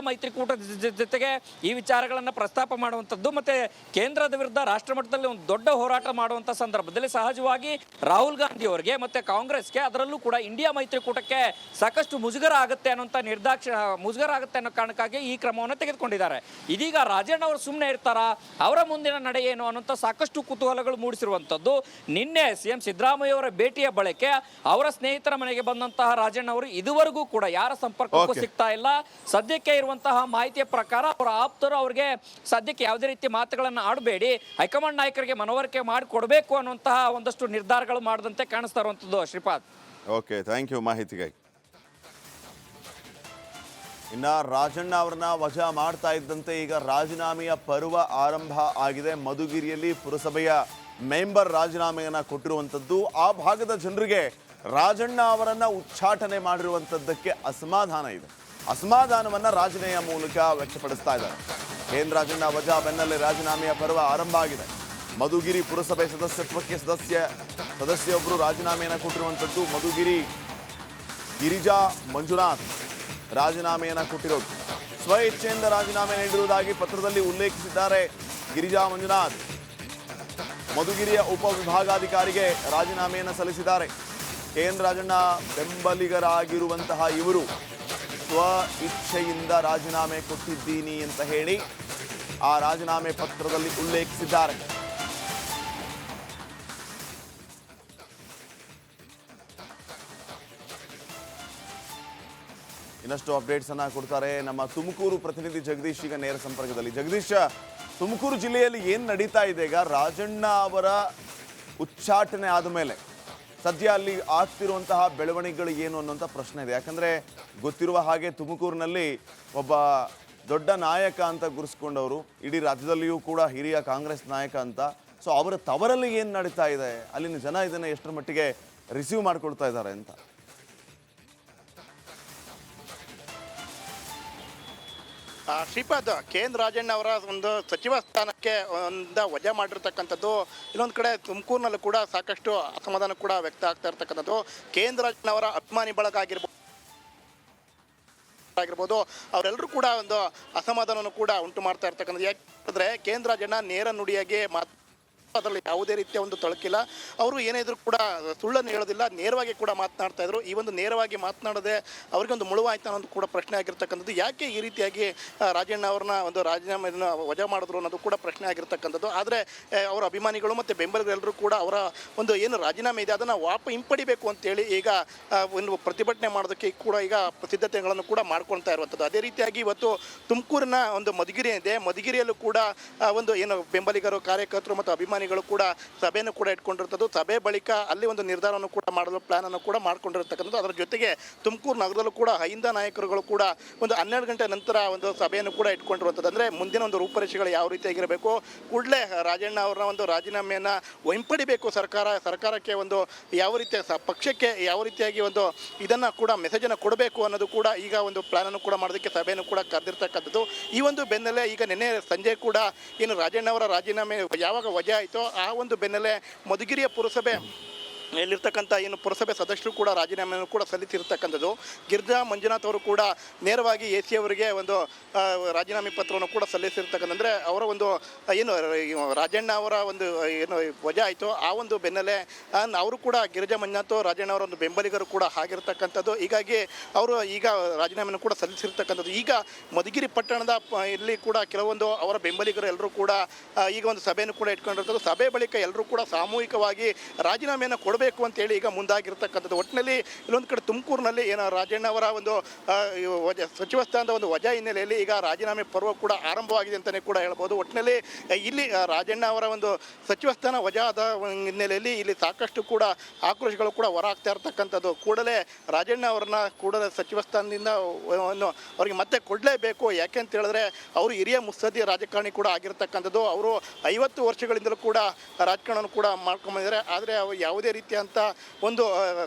ಮೈತ್ರಿಕೂಟದ ಜೊತೆಗೆ ಈ ವಿಚಾರಗಳನ್ನು ಪ್ರಸ್ತಾಪ ಮಾಡುವಂಥದ್ದು ಮತ್ತೆ ಕೇಂದ್ರದ ವಿರುದ್ಧ ರಾಷ್ಟ್ರ ಮಟ್ಟದಲ್ಲಿ ಒಂದು ದೊಡ್ಡ ಹೋರಾಟ ಮಾಡುವಂಥ ಸಂದರ್ಭದಲ್ಲಿ ಸಹಜವಾಗಿ ರಾಹುಲ್ ಗಾಂಧಿ ಅವರಿಗೆ ಮತ್ತೆ ಕಾಂಗ್ರೆಸ್ಗೆ, ಅದರಲ್ಲೂ ಕೂಡ ಇಂಡಿಯಾ ಮೈತ್ರಿಕೂಟಕ್ಕೆ ಸಾಕಷ್ಟು ಮುಜುಗರ ಆಗುತ್ತೆ ಅನ್ನೋ ಕಾರಣಕ್ಕಾಗಿ ಈ ಕ್ರಮವನ್ನು ತೆಗೆದುಕೊಂಡಿದ್ದಾರೆ. ಇದೀಗ ರಾಜಣ್ಣ ಅವರು ಸುಮ್ಮನೆ ಇರ್ತಾರಾ, ಅವರ ಮುಂದಿನ ನಡೆ ಏನು ಅನ್ನುವಂಥ ಸಾಕಷ್ಟು ಕುತೂಹಲಗಳು ಮೂಡಿಸಿರುವಂಥದ್ದು. ನಿನ್ನೆ CM ಸಿದ್ದರಾಮಯ್ಯ ಅವರ ಭೇಟಿಯ ಬಳಿಕ ಅವರ ಸ್ನೇಹಿತರ ಮನೆಗೆ ಬಂದಂತಹ ರಾಜಣ್ಣ ಅವರು ಇದುವರೆಗೂ ಕೂಡ ಯಾರ ಸಂಪರ್ಕಕ್ಕೂ ಸಿಗ್ತಾ ಇಲ್ಲ. ಸದ್ಯಕ್ಕೆ ಇರುವಂತಹ ಮಾಹಿತಿಯ ಪ್ರಕಾರ ಅವರ ಆಪ್ತರು ಅವರಿಗೆ ಸದ್ಯಕ್ಕೆ ಯಾವುದೇ ರೀತಿ ಮಾತುಗಳನ್ನು ಆಡಬೇಡಿ, ಹೈಕಮಾಂಡ್ ನಾಯಕರಿಗೆ ಮನವರಿಕೆ ಮಾಡಿಕೊಡ್ಬೇಕು ಅನ್ನುವಂತಹ ಒಂದಷ್ಟು ನಿರ್ಧಾರಗಳು ಮಾಡದಂತೆ ಕಾಣಿಸ್ತಾ ಇರುವಂಥದ್ದು. ಶ್ರೀಪಾದ್, ಓಕೆ, ಥ್ಯಾಂಕ್ ಯು ಮಾಹಿತಿಗಾಗಿ. ಇನ್ನು ರಾಜಣ್ಣ ಅವರನ್ನ ವಜಾ ಮಾಡ್ತಾ ಇದ್ದಂತೆ ಈಗ ರಾಜೀನಾಮೆಯ ಪರ್ವ ಆರಂಭ ಆಗಿದೆ. ಮಧುಗಿರಿಯಲ್ಲಿ ಪುರಸಭೆಯ ಮೆಂಬರ್ ರಾಜೀನಾಮೆಯನ್ನು ಕೊಟ್ಟಿರುವಂಥದ್ದು. ಆ ಭಾಗದ ಜನರಿಗೆ ರಾಜಣ್ಣ ಅವರನ್ನ ಉಚ್ಚಾಟನೆ ಮಾಡಿರುವಂಥದ್ದಕ್ಕೆ ಅಸಮಾಧಾನ ಇದೆ. ಅಸಮಾಧಾನವನ್ನು ರಾಜೀನಾಮೆಯ ಮೂಲಕ ವ್ಯಕ್ತಪಡಿಸ್ತಾ ಇದ್ದಾರೆ. ಎನ್ ರಾಜಣ್ಣ ವಜಾ ಬೆನ್ನಲ್ಲೇ ರಾಜೀನಾಮೆಯ ಪರ್ವ ಆರಂಭ ಆಗಿದೆ. ಮಧುಗಿರಿ ಪುರಸಭೆ ಸದಸ್ಯತ್ವಕ್ಕೆ ಸದಸ್ಯೊಬ್ಬರು ರಾಜೀನಾಮೆಯನ್ನು ಕೊಟ್ಟಿರುವಂಥದ್ದು. ಮಧುಗಿರಿ ಗಿರಿಜಾ ಮಂಜುನಾಥ್ ರಾಜೀನಾಮೆಯನ್ನು ಕೊಟ್ಟಿರೋದು. ಸ್ವ ಇಚ್ಛೆಯಿಂದ ರಾಜೀನಾಮೆ ನೀಡಿರುವುದಾಗಿ ಪತ್ರದಲ್ಲಿ ಉಲ್ಲೇಖಿಸಿದ್ದಾರೆ ಗಿರಿಜಾ ಮಂಜುನಾಥ್. ಮಧುಗಿರಿಯ ಉಪವಿಭಾಗಾಧಿಕಾರಿಗೆ ರಾಜೀನಾಮೆಯನ್ನು ಸಲ್ಲಿಸಿದ್ದಾರೆ. ಎನ್ ರಾಜಣ್ಣ ಬೆಂಬಲಿಗರಾಗಿರುವಂತಹ ಇವರು ಸ್ವ ಇಚ್ಛೆಯಿಂದ ರಾಜೀನಾಮೆ ಕೊಟ್ಟಿದ್ದೀನಿ ಅಂತ ಹೇಳಿ ಆ ರಾಜೀನಾಮೆ ಪತ್ರದಲ್ಲಿ ಉಲ್ಲೇಖಿಸಿದ್ದಾರೆ. ಇನ್ನಷ್ಟು ಅಪ್ಡೇಟ್ಸ್ ಅನ್ನ ಕೊಡ್ತಾರೆ ನಮ್ಮ ತುಮಕೂರು ಪ್ರತಿನಿಧಿ ಜಗದೀಶ್ ಈಗ ನೇರ ಸಂಪರ್ಕದಲ್ಲಿ. ಜಗದೀಶ್, ತುಮಕೂರು ಜಿಲ್ಲೆಯಲ್ಲಿ ಏನು ನಡೀತಾ ಇದೆ ಈಗ? ರಾಜಣ್ಣ ಅವರ ಉಚ್ಚಾಟನೆ ಆದ ಮೇಲೆ ಸದ್ಯ ಅಲ್ಲಿ ಆಗ್ತಿರುವಂತಹ ಬೆಳವಣಿಗೆಗಳು ಏನು ಅನ್ನುವಂಥ ಪ್ರಶ್ನೆ ಇದೆ. ಯಾಕಂದರೆ ಗೊತ್ತಿರುವ ಹಾಗೆ ತುಮಕೂರಿನಲ್ಲಿ ಒಬ್ಬ ದೊಡ್ಡ ನಾಯಕ ಅಂತ ಗುರುಸ್ಕೊಂಡವರು, ಇಡೀ ರಾಜ್ಯದಲ್ಲಿಯೂ ಕೂಡ ಹಿರಿಯ ಕಾಂಗ್ರೆಸ್ ನಾಯಕ ಅಂತ. ಸೊ ಅವರ ತವರಲ್ಲಿ ಏನು ನಡೀತಾ ಇದೆ, ಅಲ್ಲಿನ ಜನ ಇದನ್ನು ಎಷ್ಟರ ಮಟ್ಟಿಗೆ ರಿಸೀವ್ ಮಾಡ್ಕೊಳ್ತಾ ಇದ್ದಾರೆ ಅಂತ? ಶ್ರೀಪಾದ್, KN ರಾಜಣ್ಣ ಅವರ ಒಂದು ಸಚಿವ ಸ್ಥಾನಕ್ಕೆ ವಜಾ ಮಾಡಿರ್ತಕ್ಕಂಥದ್ದು ಇನ್ನೊಂದು ಕಡೆ ತುಮಕೂರಿನಲ್ಲೂ ಕೂಡ ಸಾಕಷ್ಟು ಅಸಮಾಧಾನ ಕೂಡ ವ್ಯಕ್ತ ಆಗ್ತಾ ಇರ್ತಕ್ಕಂಥದ್ದು. KN ರಾಜಣ್ಣ ಅವರ ಅಭಿಮಾನಿ ಬಳಗ ಆಗಿರ್ಬೋದು ಅವರೆಲ್ಲರೂ ಕೂಡ ಒಂದು ಅಸಮಾಧಾನವನ್ನು ಕೂಡ ಉಂಟು ಮಾಡ್ತಾ ಇರ್ತಕ್ಕಂಥದ್ದು. ಯಾಕಂದ್ರೆ KN ರಾಜಣ್ಣ ನೇರ ನುಡಿಯಾಗಿ ಅದರಲ್ಲಿ ಯಾವುದೇ ರೀತಿಯ ಒಂದು ತಳಕಿಲ್ಲ. ಅವರು ಏನೇ ಇದ್ರೂ ಕೂಡ ಸುಳ್ಳನ್ನು ಹೇಳೋದಿಲ್ಲ, ನೇರವಾಗಿ ಕೂಡ ಮಾತನಾಡ್ತಾ ಇದ್ರು. ಈ ಒಂದು ನೇರವಾಗಿ ಮಾತನಾಡದೆ ಅವರಿಗೆ ಒಂದು ಮುಳುವಾಯ್ತು ಅನ್ನೋದು ಕೂಡ ಪ್ರಶ್ನೆ ಆಗಿರ್ತಕ್ಕಂಥದ್ದು. ಯಾಕೆ ಈ ರೀತಿಯಾಗಿ ರಾಜಣ್ಣ ಅವ್ರನ್ನ ಒಂದು ರಾಜೀನಾಮೆಯನ್ನು ವಜಾ ಮಾಡಿದ್ರು ಅನ್ನೋದು ಕೂಡ ಪ್ರಶ್ನೆ ಆಗಿರ್ತಕ್ಕಂಥದ್ದು. ಆದರೆ ಅವರ ಅಭಿಮಾನಿಗಳು ಮತ್ತು ಬೆಂಬಲಿಗರೆಲ್ಲರೂ ಕೂಡ ಅವರ ಒಂದು ಏನು ರಾಜೀನಾಮೆ ಇದೆ ಅದನ್ನು ಹಿಂಪಡಿಬೇಕು ಅಂತೇಳಿ ಈಗ ಒಂದು ಪ್ರತಿಭಟನೆ ಮಾಡೋದಕ್ಕೆ ಕೂಡ ಈಗ ಸಿದ್ಧತೆಗಳನ್ನು ಕೂಡ ಮಾಡ್ಕೊಳ್ತಾ ಇರುವಂಥದ್ದು. ಅದೇ ರೀತಿಯಾಗಿ ಇವತ್ತು ತುಮಕೂರಿನ ಒಂದು ಮಧುಗಿರಿ ಇದೆ, ಮಧುಗಿರಿಯಲ್ಲೂ ಕೂಡ ಒಂದು ಏನು ಬೆಂಬಲಿಗರು, ಕಾರ್ಯಕರ್ತರು ಮತ್ತು ಅಭಿಮಾನಿಗಳು ಕೂಡ ಸಭೆಯನ್ನು ಕೂಡ ಇಟ್ಕೊಂಡಿರ್ತದ್ದು. ಸಭೆ ಬಳಿಕ ಅಲ್ಲಿ ಒಂದು ನಿರ್ಧಾರವನ್ನು ಕೂಡ ಮಾಡಲು ಪ್ಲಾನ್ ಅನ್ನು ಕೂಡ ಮಾಡ್ಕೊಂಡಿರ್ತಕ್ಕಂಥದ್ದು. ಅದರ ಜೊತೆಗೆ ತುಮಕೂರು ನಗರದಲ್ಲೂ ಕೂಡ ಅಹಿಂದ ನಾಯಕರುಗಳು ಕೂಡ ಒಂದು 12 ಗಂಟೆ ನಂತರ ಒಂದು ಸಭೆಯನ್ನು ಕೂಡ ಇಟ್ಕೊಂಡಿರುವಂಥದ್ದು. ಅಂದರೆ ಮುಂದಿನ ಒಂದು ರೂಪರೇಷೆಗಳು ಯಾವ ರೀತಿಯಾಗಿರಬೇಕು, ಕೂಡಲೇ ರಾಜಣ್ಣ ಅವರ ಒಂದು ರಾಜೀನಾಮೆಯನ್ನು ಹಿಂಪಡಿಬೇಕು ಸರ್ಕಾರಕ್ಕೆ ಒಂದು ಯಾವ ರೀತಿಯ ಪಕ್ಷಕ್ಕೆ ಯಾವ ರೀತಿಯಾಗಿ ಒಂದು ಇದನ್ನು ಕೂಡ ಮೆಸೇಜನ್ನು ಕೊಡಬೇಕು ಅನ್ನೋದು ಕೂಡ ಈಗ ಒಂದು ಪ್ಲಾನನ್ನು ಕೂಡ ಮಾಡೋದಕ್ಕೆ ಸಭೆಯನ್ನು ಕೂಡ ಕರೆದಿರ್ತಕ್ಕಂಥದ್ದು. ಈ ಒಂದು ಬೆನ್ನಲ್ಲೇ ಈಗ ನಿನ್ನೆ ಸಂಜೆ ಕೂಡ ಏನು ರಾಜಣ್ಣ ಅವರ ರಾಜೀನಾಮೆ ಯಾವಾಗ ವಜಾ ಆಯಿತೋ ಆ ಒಂದು ಬೆನ್ನಲ್ಲೇ ಮಧುಗಿರಿಯ ಪುರಸಭೆ ಎಲ್ಲಿರ್ತಕ್ಕಂಥ ಏನು ಪುರಸಭೆ ಸದಸ್ಯರು ಕೂಡ ರಾಜೀನಾಮೆಯನ್ನು ಕೂಡ ಸಲ್ಲಿಸಿರ್ತಕ್ಕಂಥದ್ದು. ಗಿರಿಜಾ ಮಂಜುನಾಥ್ ಅವರು ಕೂಡ ನೇರವಾಗಿ AC ಅವರಿಗೆ ಒಂದು ರಾಜೀನಾಮೆ ಪತ್ರವನ್ನು ಕೂಡ ಸಲ್ಲಿಸಿರ್ತಕ್ಕಂಥಂದರೆ ಅವರ ಒಂದು ಏನು ರಾಜಣ್ಣ ಅವರ ಒಂದು ಏನು ವಜಾ ಆಯಿತು ಆ ಒಂದು ಬೆನ್ನಲ್ಲೇ ಅವರು ಕೂಡ ಗಿರಿಜಾ ಮಂಜುನಾಥ್ ರಾಜಣ್ಣ ಅವರ ಒಂದು ಬೆಂಬಲಿಗರು ಕೂಡ ಆಗಿರ್ತಕ್ಕಂಥದ್ದು. ಹೀಗಾಗಿ ಅವರು ಈಗ ರಾಜೀನಾಮೆಯನ್ನು ಕೂಡ ಸಲ್ಲಿಸಿರ್ತಕ್ಕಂಥದ್ದು. ಈಗ ಮಧುಗಿರಿ ಪಟ್ಟಣದ ಇಲ್ಲಿ ಕೂಡ ಕೆಲವೊಂದು ಅವರ ಬೆಂಬಲಿಗರು ಎಲ್ಲರೂ ಕೂಡ ಈಗ ಒಂದು ಸಭೆಯನ್ನು ಕೂಡ ಇಟ್ಕೊಂಡಿರ್ತದ್ದು. ಸಭೆ ಬಳಿಕ ಎಲ್ಲರೂ ಕೂಡ ಸಾಮೂಹಿಕವಾಗಿ ರಾಜೀನಾಮೆಯನ್ನು ಕೊಡಬೇಕು ಅಂತೇಳಿ ಈಗ ಮುಂದಾಗಿರ್ತಕ್ಕಂಥದ್ದು. ಒಟ್ಟಿನಲ್ಲಿ ಇಲ್ಲೊಂದು ಕಡೆ ತುಮಕೂರಿನಲ್ಲಿ ಏನೋ ರಾಜಣ್ಣ ಅವರ ಒಂದು ಸಚಿವ ಸ್ಥಾನದ ಒಂದು ವಜಾ ಹಿನ್ನೆಲೆಯಲ್ಲಿ ಈಗ ರಾಜೀನಾಮೆ ಪರ್ವ ಕೂಡ ಆರಂಭವಾಗಿದೆ ಅಂತಲೇ ಕೂಡ ಹೇಳ್ಬೋದು. ಒಟ್ಟಿನಲ್ಲಿ ಇಲ್ಲಿ ರಾಜಣ್ಣ ಅವರ ಒಂದು ಸಚಿವ ಸ್ಥಾನ ವಜಾದ ಹಿನ್ನೆಲೆಯಲ್ಲಿ ಇಲ್ಲಿ ಸಾಕಷ್ಟು ಕೂಡ ಆಕ್ರೋಶಗಳು ಕೂಡ ಹೊರಹಾಗ್ತಾ ಇರ್ತಕ್ಕಂಥದ್ದು. ಕೂಡಲೇ ರಾಜಣ್ಣ ಅವ್ರನ್ನ ಕೂಡಲೇ ಸಚಿವ ಸ್ಥಾನದಿಂದ ಅವರಿಗೆ ಮತ್ತೆ ಕೊಡಲೇಬೇಕು. ಯಾಕೆ ಅಂತ ಹೇಳಿದ್ರೆ ಅವರು ಹಿರಿಯ ಮುತ್ಸದ್ದಿ ರಾಜಕಾರಣಿ ಕೂಡ ಆಗಿರ್ತಕ್ಕಂಥದ್ದು. ಅವರು 50 ವರ್ಷಗಳಿಂದಲೂ ಕೂಡ ರಾಜಕಾರಣವನ್ನು ಕೂಡ ಮಾಡ್ಕೊಂಬಂದಿದ್ದಾರೆ. ಆದರೆ ಅವರು ಯಾವುದೇ ರೀತಿಯಂಥ ಒಂದು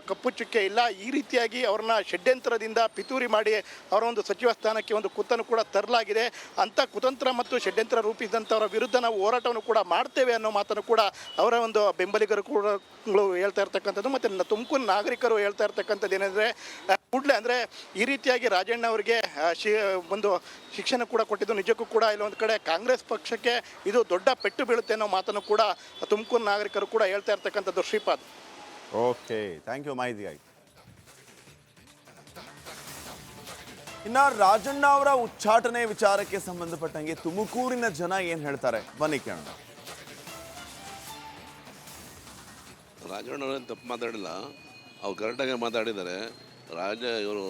ಕಪ್ಪು ಚುಕ್ಕೆ ಇಲ್ಲ. ಈ ರೀತಿಯಾಗಿ ಅವ್ರನ್ನ ಷಡ್ಯಂತ್ರದಿಂದ ಪಿತೂರಿ ಮಾಡಿ ಅವರ ಒಂದು ಸಚಿವ ಸ್ಥಾನಕ್ಕೆ ಒಂದು ಕುತ್ತನ್ನು ಕೂಡ ತರಲಾಗಿದೆ. ಅಂಥ ಕುತಂತ್ರ ಮತ್ತು ಷಡ್ಯಂತ್ರ ರೂಪಿಸಿದಂಥವರ ವಿರುದ್ಧ ನಾವು ಹೋರಾಟವನ್ನು ಕೂಡ ಮಾಡ್ತೇವೆ ಅನ್ನೋ ಮಾತನ್ನು ಕೂಡ ಅವರ ಒಂದು ಬೆಂಬಲಿಗರು ಕೂಡ ಹೇಳ್ತಾ ಇರ್ತಕ್ಕಂಥದ್ದು. ಮತ್ತು ತುಮಕೂರು ನಾಗರಿಕರು ಹೇಳ್ತಾ ಇರ್ತಕ್ಕಂಥದ್ದು ಏನಂದರೆ ಕೂಡಲೇ ಅಂದರೆ ಈ ರೀತಿಯಾಗಿ ರಾಜಣ್ಣ ಅವರಿಗೆ ಒಂದು ಶಿಕ್ಷಣ ಕೂಡ ಕೊಟ್ಟಿದ್ದು ನಿಜಕ್ಕೂ ಕೂಡ ಇಲ್ಲೊಂದು ಕಡೆ ಕಾಂಗ್ರೆಸ್ ಪಕ್ಷಕ್ಕೆ ಇದು ದೊಡ್ಡ ಪೆಟ್ಟು ಬೀಳುತ್ತೆ ಅನ್ನೋ ಮಾತನ್ನು ಕೂಡ ತುಮಕೂರು ನಾಗರಿಕರು ಕೂಡ ಹೇಳ್ತಾ ಇರ್ತಕ್ಕಂಥದ್ದು. ಶ್ರೀಪಾದ್. ಓಕೆ, ಥ್ಯಾಂಕ್ ಯು ಮಾಹಿತಿಗಾಗಿ. ಇನ್ನು ರಾಜಣ್ಣ ಅವರ ಉಚ್ಚಾಟನೆ ವಿಚಾರಕ್ಕೆ ಸಂಬಂಧಪಟ್ಟಂಗೆ ತುಮಕೂರಿನ ಜನ ಏನು ಹೇಳ್ತಾರೆ ಬನ್ನಿ ಕೇಳೋಣ. ರಾಜಣ್ಣ ಅವರೇನು ತಪ್ಪು ಮಾತಾಡಿಲ್ಲ, ಅವ್ರು ಕರೆಕ್ಟಾಗಿ ಮಾತಾಡಿದ್ದಾರೆ. ಇವರು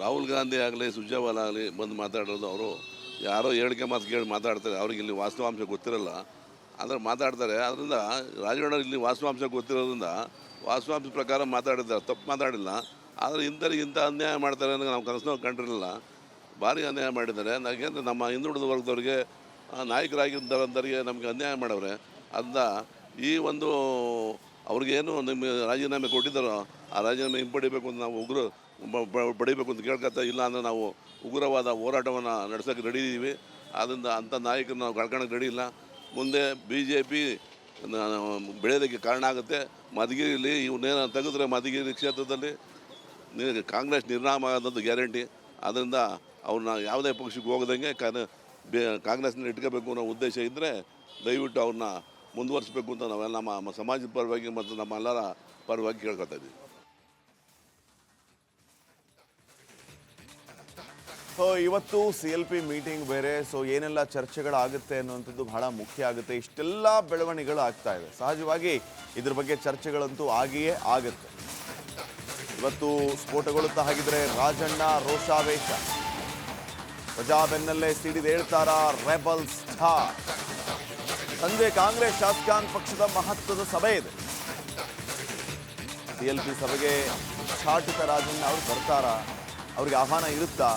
ರಾಹುಲ್ ಗಾಂಧಿ ಆಗಲಿ ಸುರ್ಜೇವಾಲಾ ಆಗಲಿ ಬಂದು ಮಾತಾಡೋದು ಅವರು ಯಾರೋ ಹೇಳಿಕೆ ಮಾತು ಕೇಳಿ ಮಾತಾಡ್ತಾರೆ. ಅವ್ರಿಗೆ ಇಲ್ಲಿ ವಾಸ್ತವಾಂಶ ಗೊತ್ತಿರಲ್ಲ, ಆದರೆ ಮಾತಾಡ್ತಾರೆ. ಅದರಿಂದ ರಾಜಣ್ಣ ಇಲ್ಲಿ ವಾಸ್ತವಾಂಶ ಗೊತ್ತಿರೋದ್ರಿಂದ ವಾಸ್ತವಾಂಶ ಪ್ರಕಾರ ಮಾತಾಡಿದ್ದಾರೆ, ತಪ್ಪು ಮಾತಾಡಿಲ್ಲ. ಆದರೆ ಇಂಥವ್ರಿಗೆ ಇಂಥ ಅನ್ಯಾಯ ಮಾಡ್ತಾರೆ ಅನ್ನೋ ನಾವು ಕನಸು ಕಂಡಿರಲಿಲ್ಲ. ಭಾರಿ ಅನ್ಯಾಯ ಮಾಡಿದ್ದಾರೆ. ಯಾಕೆಂದರೆ ನಮ್ಮ ಹಿಂದುಳಿದ ವರ್ಗದವ್ರಿಗೆ ನಾಯಕರಾಗಿದ್ದವರಿಗೆ ನಮಗೆ ಅನ್ಯಾಯ ಮಾಡವ್ರೆ. ಅದನ್ನ ಈ ಒಂದು ಅವ್ರಿಗೇನು ನಿಮ್ಮ ರಾಜೀನಾಮೆ ಕೊಟ್ಟಿದ್ದಾರೋ ಆ ರಾಜೀನಾಮೆ ಹಿಂಪಡಿಬೇಕು ಅಂತ ನಾವು ಬಡಿಬೇಕು ಅಂತ ಕೇಳ್ಕೊತಾ ಇಲ್ಲ ಅಂದರೆ ನಾವು ಉಗ್ರವಾದ ಹೋರಾಟವನ್ನು ನಡೆಸೋಕ್ಕೆ ರೆಡಿ ಇದ್ದೀವಿ. ಆದ್ದರಿಂದ ಅಂಥ ನಾಯಕರು ನಾವು ಕಳ್ಕೊಳ್ಳೋಕೆ ರೆಡಿ ಇಲ್ಲ. ಮುಂದೆ BJP ಬೆಳೆಯೋದಕ್ಕೆ ಕಾರಣ ಆಗುತ್ತೆ. ಮಧುಗಿರಿಲಿ ಇವನ್ನೇನು ತೆಗೆದ್ರೆ ಮಧುಗಿರಿ ಕ್ಷೇತ್ರದಲ್ಲಿ ಕಾಂಗ್ರೆಸ್ ನಿರ್ನಾಮ ಆಗೋದಂತ ಗ್ಯಾರಂಟಿ. ಅದರಿಂದ ಅವ್ರನ್ನ ಯಾವುದೇ ಪಕ್ಷಕ್ಕೆ ಹೋಗದಂಗೆ ಕಾಂಗ್ರೆಸ್ನ ಇಟ್ಕೋಬೇಕು ಅನ್ನೋ ಉದ್ದೇಶ ಇದ್ದರೆ ದಯವಿಟ್ಟು ಅವ್ರನ್ನ ಮುಂದುವರಿಸಬೇಕು ಅಂತ ನಾವೆಲ್ಲ ನಮ್ಮ ಸಮಾಜದ ಪರವಾಗಿ ಮತ್ತು ನಮ್ಮೆಲ್ಲರ ಪರವಾಗಿ ಕೇಳ್ಕೊತಾ ಇದ್ದೀವಿ. ಸೊ ಇವತ್ತು CLP ಮೀಟಿಂಗ್ ಬೇರೆ. ಸೊ ಏನೆಲ್ಲ ಚರ್ಚೆಗಳಾಗುತ್ತೆ ಅನ್ನುವಂಥದ್ದು ಬಹಳ ಮುಖ್ಯ ಆಗುತ್ತೆ. ಇಷ್ಟೆಲ್ಲ ಬೆಳವಣಿಗೆಗಳು ಆಗ್ತಾ ಇದೆ. ಸಹಜವಾಗಿ ಇದ್ರ ಬಗ್ಗೆ ಚರ್ಚೆಗಳಂತೂ ಆಗಿಯೇ ಆಗುತ್ತೆ. ಇವತ್ತು ಸ್ಫೋಟಗೊಳ್ಳುತ್ತಾ ಹಾಗಿದ್ರೆ ರಾಜಣ್ಣ ರೋಷಾವೇಶ, ಪ್ರಜಾ ಬೆನ್ನಲ್ಲೇ ಸಿಡಿದೇಳ್ತಾರ ರೆಬಲ್ ಸ್ಟಾರ್. ಸಂಜೆ ಕಾಂಗ್ರೆಸ್ ಶಾಸಕಾಂಗ ಪಕ್ಷದ ಮಹತ್ವದ ಸಭೆ ಇದೆ. CLP ಸಭೆಗೆ ಚಾಟಿತ ರಾಜಣ್ಣ ಅವರು ಬರ್ತಾರಾ? ಅವ್ರಿಗೆ ಆಹ್ವಾನ ಇರುತ್ತಾ?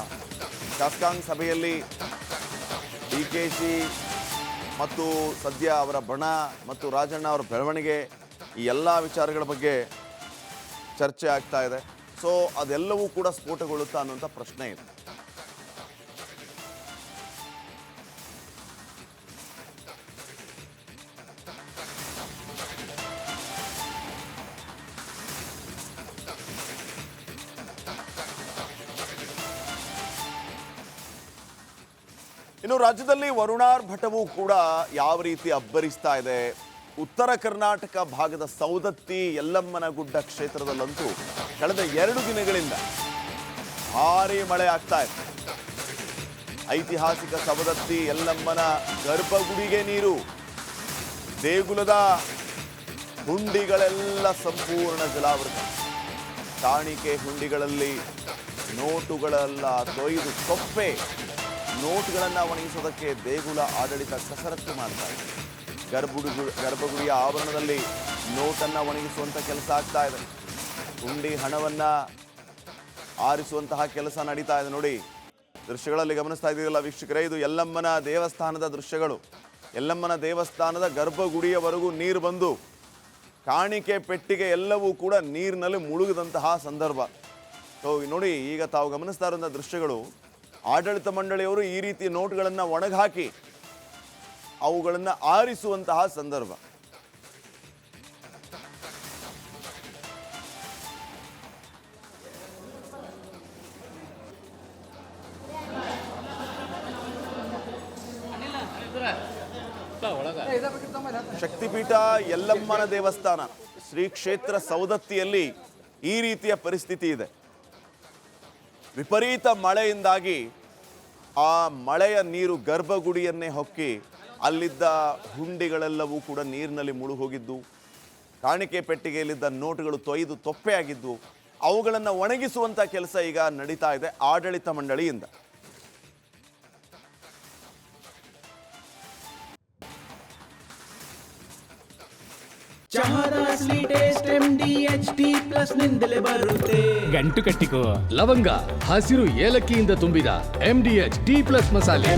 ಶಾಸಕಾಂಗ ಸಭೆಯಲ್ಲಿ DKC ಮತ್ತು ಸದ್ಯ ಅವರ ಬಣ ಮತ್ತು ರಾಜಣ್ಣ ಅವರ ಬೆಳವಣಿಗೆ ಈ ಎಲ್ಲ ವಿಚಾರಗಳ ಬಗ್ಗೆ ಚರ್ಚೆ ಆಗ್ತಾ ಇದೆ. ಸೊ ಅದೆಲ್ಲವೂ ಕೂಡ ಸ್ಫೋಟಗೊಳ್ಳುತ್ತಾ ಅನ್ನುವಂಥ ಪ್ರಶ್ನೆ ಇದೆ. ಇನ್ನು ರಾಜ್ಯದಲ್ಲಿ ವರುಣಾರ್ಭಟವೂ ಕೂಡ ಯಾವ ರೀತಿ ಅಬ್ಬರಿಸ್ತಾ ಇದೆ. ಉತ್ತರ ಕರ್ನಾಟಕ ಭಾಗದ ಸೌದತ್ತಿ ಯಲ್ಲಮ್ಮನಗುಡ್ಡ ಕ್ಷೇತ್ರದಲ್ಲಂತೂ ಕಳೆದ 2 ದಿನಗಳಿಂದ ಭಾರೀ ಮಳೆ ಆಗ್ತಾ ಇದೆ. ಐತಿಹಾಸಿಕ ಸವದತ್ತಿ ಯಲ್ಲಮ್ಮನ ಗರ್ಭಗುಡಿಗೆ ನೀರು, ದೇಗುಲದ ಹುಂಡಿಗಳೆಲ್ಲ ಸಂಪೂರ್ಣ ಜಲಾವೃತ. ಕಾಣಿಕೆ ಹುಂಡಿಗಳಲ್ಲಿ ನೋಟುಗಳೆಲ್ಲ ತೊಯ್ದು ಕೊಪ್ಪೆ. ನೋಟುಗಳನ್ನು ಒಣಗಿಸೋದಕ್ಕೆ ದೇಗುಲ ಆಡಳಿತ ಕಸರತ್ತು ಮಾಡ್ತಾ ಇದೆ. ಗರ್ಭಗುಡಿಯ ಆವರಣದಲ್ಲಿ ನೋಟನ್ನು ಒಣಗಿಸುವಂಥ ಕೆಲಸ ಆಗ್ತಾ ಇದೆ. ಹುಂಡಿ ಹಣವನ್ನು ಆರಿಸುವಂತಹ ಕೆಲಸ ನಡೀತಾ ಇದೆ. ನೋಡಿ ದೃಶ್ಯಗಳಲ್ಲಿ ಗಮನಿಸ್ತಾ ಇದ್ದೀರಲ್ಲ ವೀಕ್ಷಕರೇ, ಇದು ಯಲ್ಲಮ್ಮನ ದೇವಸ್ಥಾನದ ದೃಶ್ಯಗಳು. ಯಲ್ಲಮ್ಮನ ದೇವಸ್ಥಾನದ ಗರ್ಭಗುಡಿಯವರೆಗೂ ನೀರು ಬಂದು ಕಾಣಿಕೆ ಪೆಟ್ಟಿಗೆ ಎಲ್ಲವೂ ಕೂಡ ನೀರಿನಲ್ಲಿ ಮುಳುಗಿದಂತಹ ಸಂದರ್ಭ. ಸೊ ನೋಡಿ, ಈಗ ತಾವು ಗಮನಿಸ್ತಾ ಇರುವಂಥ ದೃಶ್ಯಗಳು ಆಡಳಿತ ಮಂಡಳಿಯವರು ಈ ರೀತಿ ನೋಟ್ಗಳನ್ನು ಒಣಗಾಕಿ ಅವುಗಳನ್ನು ಆರಿಸುವಂತಹ ಸಂದರ್ಭ. ಶಕ್ತಿಪೀಠ ಯಲ್ಲಮ್ಮನ ದೇವಸ್ಥಾನ ಶ್ರೀ ಕ್ಷೇತ್ರ ಸೌದತ್ತಿಯಲ್ಲಿ ಈ ರೀತಿಯ ಪರಿಸ್ಥಿತಿ ಇದೆ. ವಿಪರೀತ ಮಳೆಯಿಂದಾಗಿ ಆ ಮಳೆಯ ನೀರು ಗರ್ಭಗುಡಿಯನ್ನೇ ಹೊಕ್ಕಿ ಅಲ್ಲಿದ್ದ ಹುಂಡಿಗಳೆಲ್ಲವೂ ಕೂಡ ನೀರಿನಲ್ಲಿ ಮುಳುಗೋಗಿದ್ದು, ಕಾಣಿಕೆ ಪೆಟ್ಟಿಗೆಯಲ್ಲಿದ್ದ ನೋಟುಗಳು ತೊಯ್ದು ತೊಪ್ಪೆಯಾಗಿದ್ದು ಅವುಗಳನ್ನು ಒಣಗಿಸುವಂಥ ಕೆಲಸ ಈಗ ನಡೀತಾ ಇದೆ ಆಡಳಿತ ಮಂಡಳಿಯಿಂದ. ಗಂಟು ಕಟ್ಟಿಕೋ ಲವಂಗ ಹಸಿರು ಏಲಕ್ಕಿಯಿಂದ ತುಂಬಿದ MDH T+ ಮಸಾಲೆ.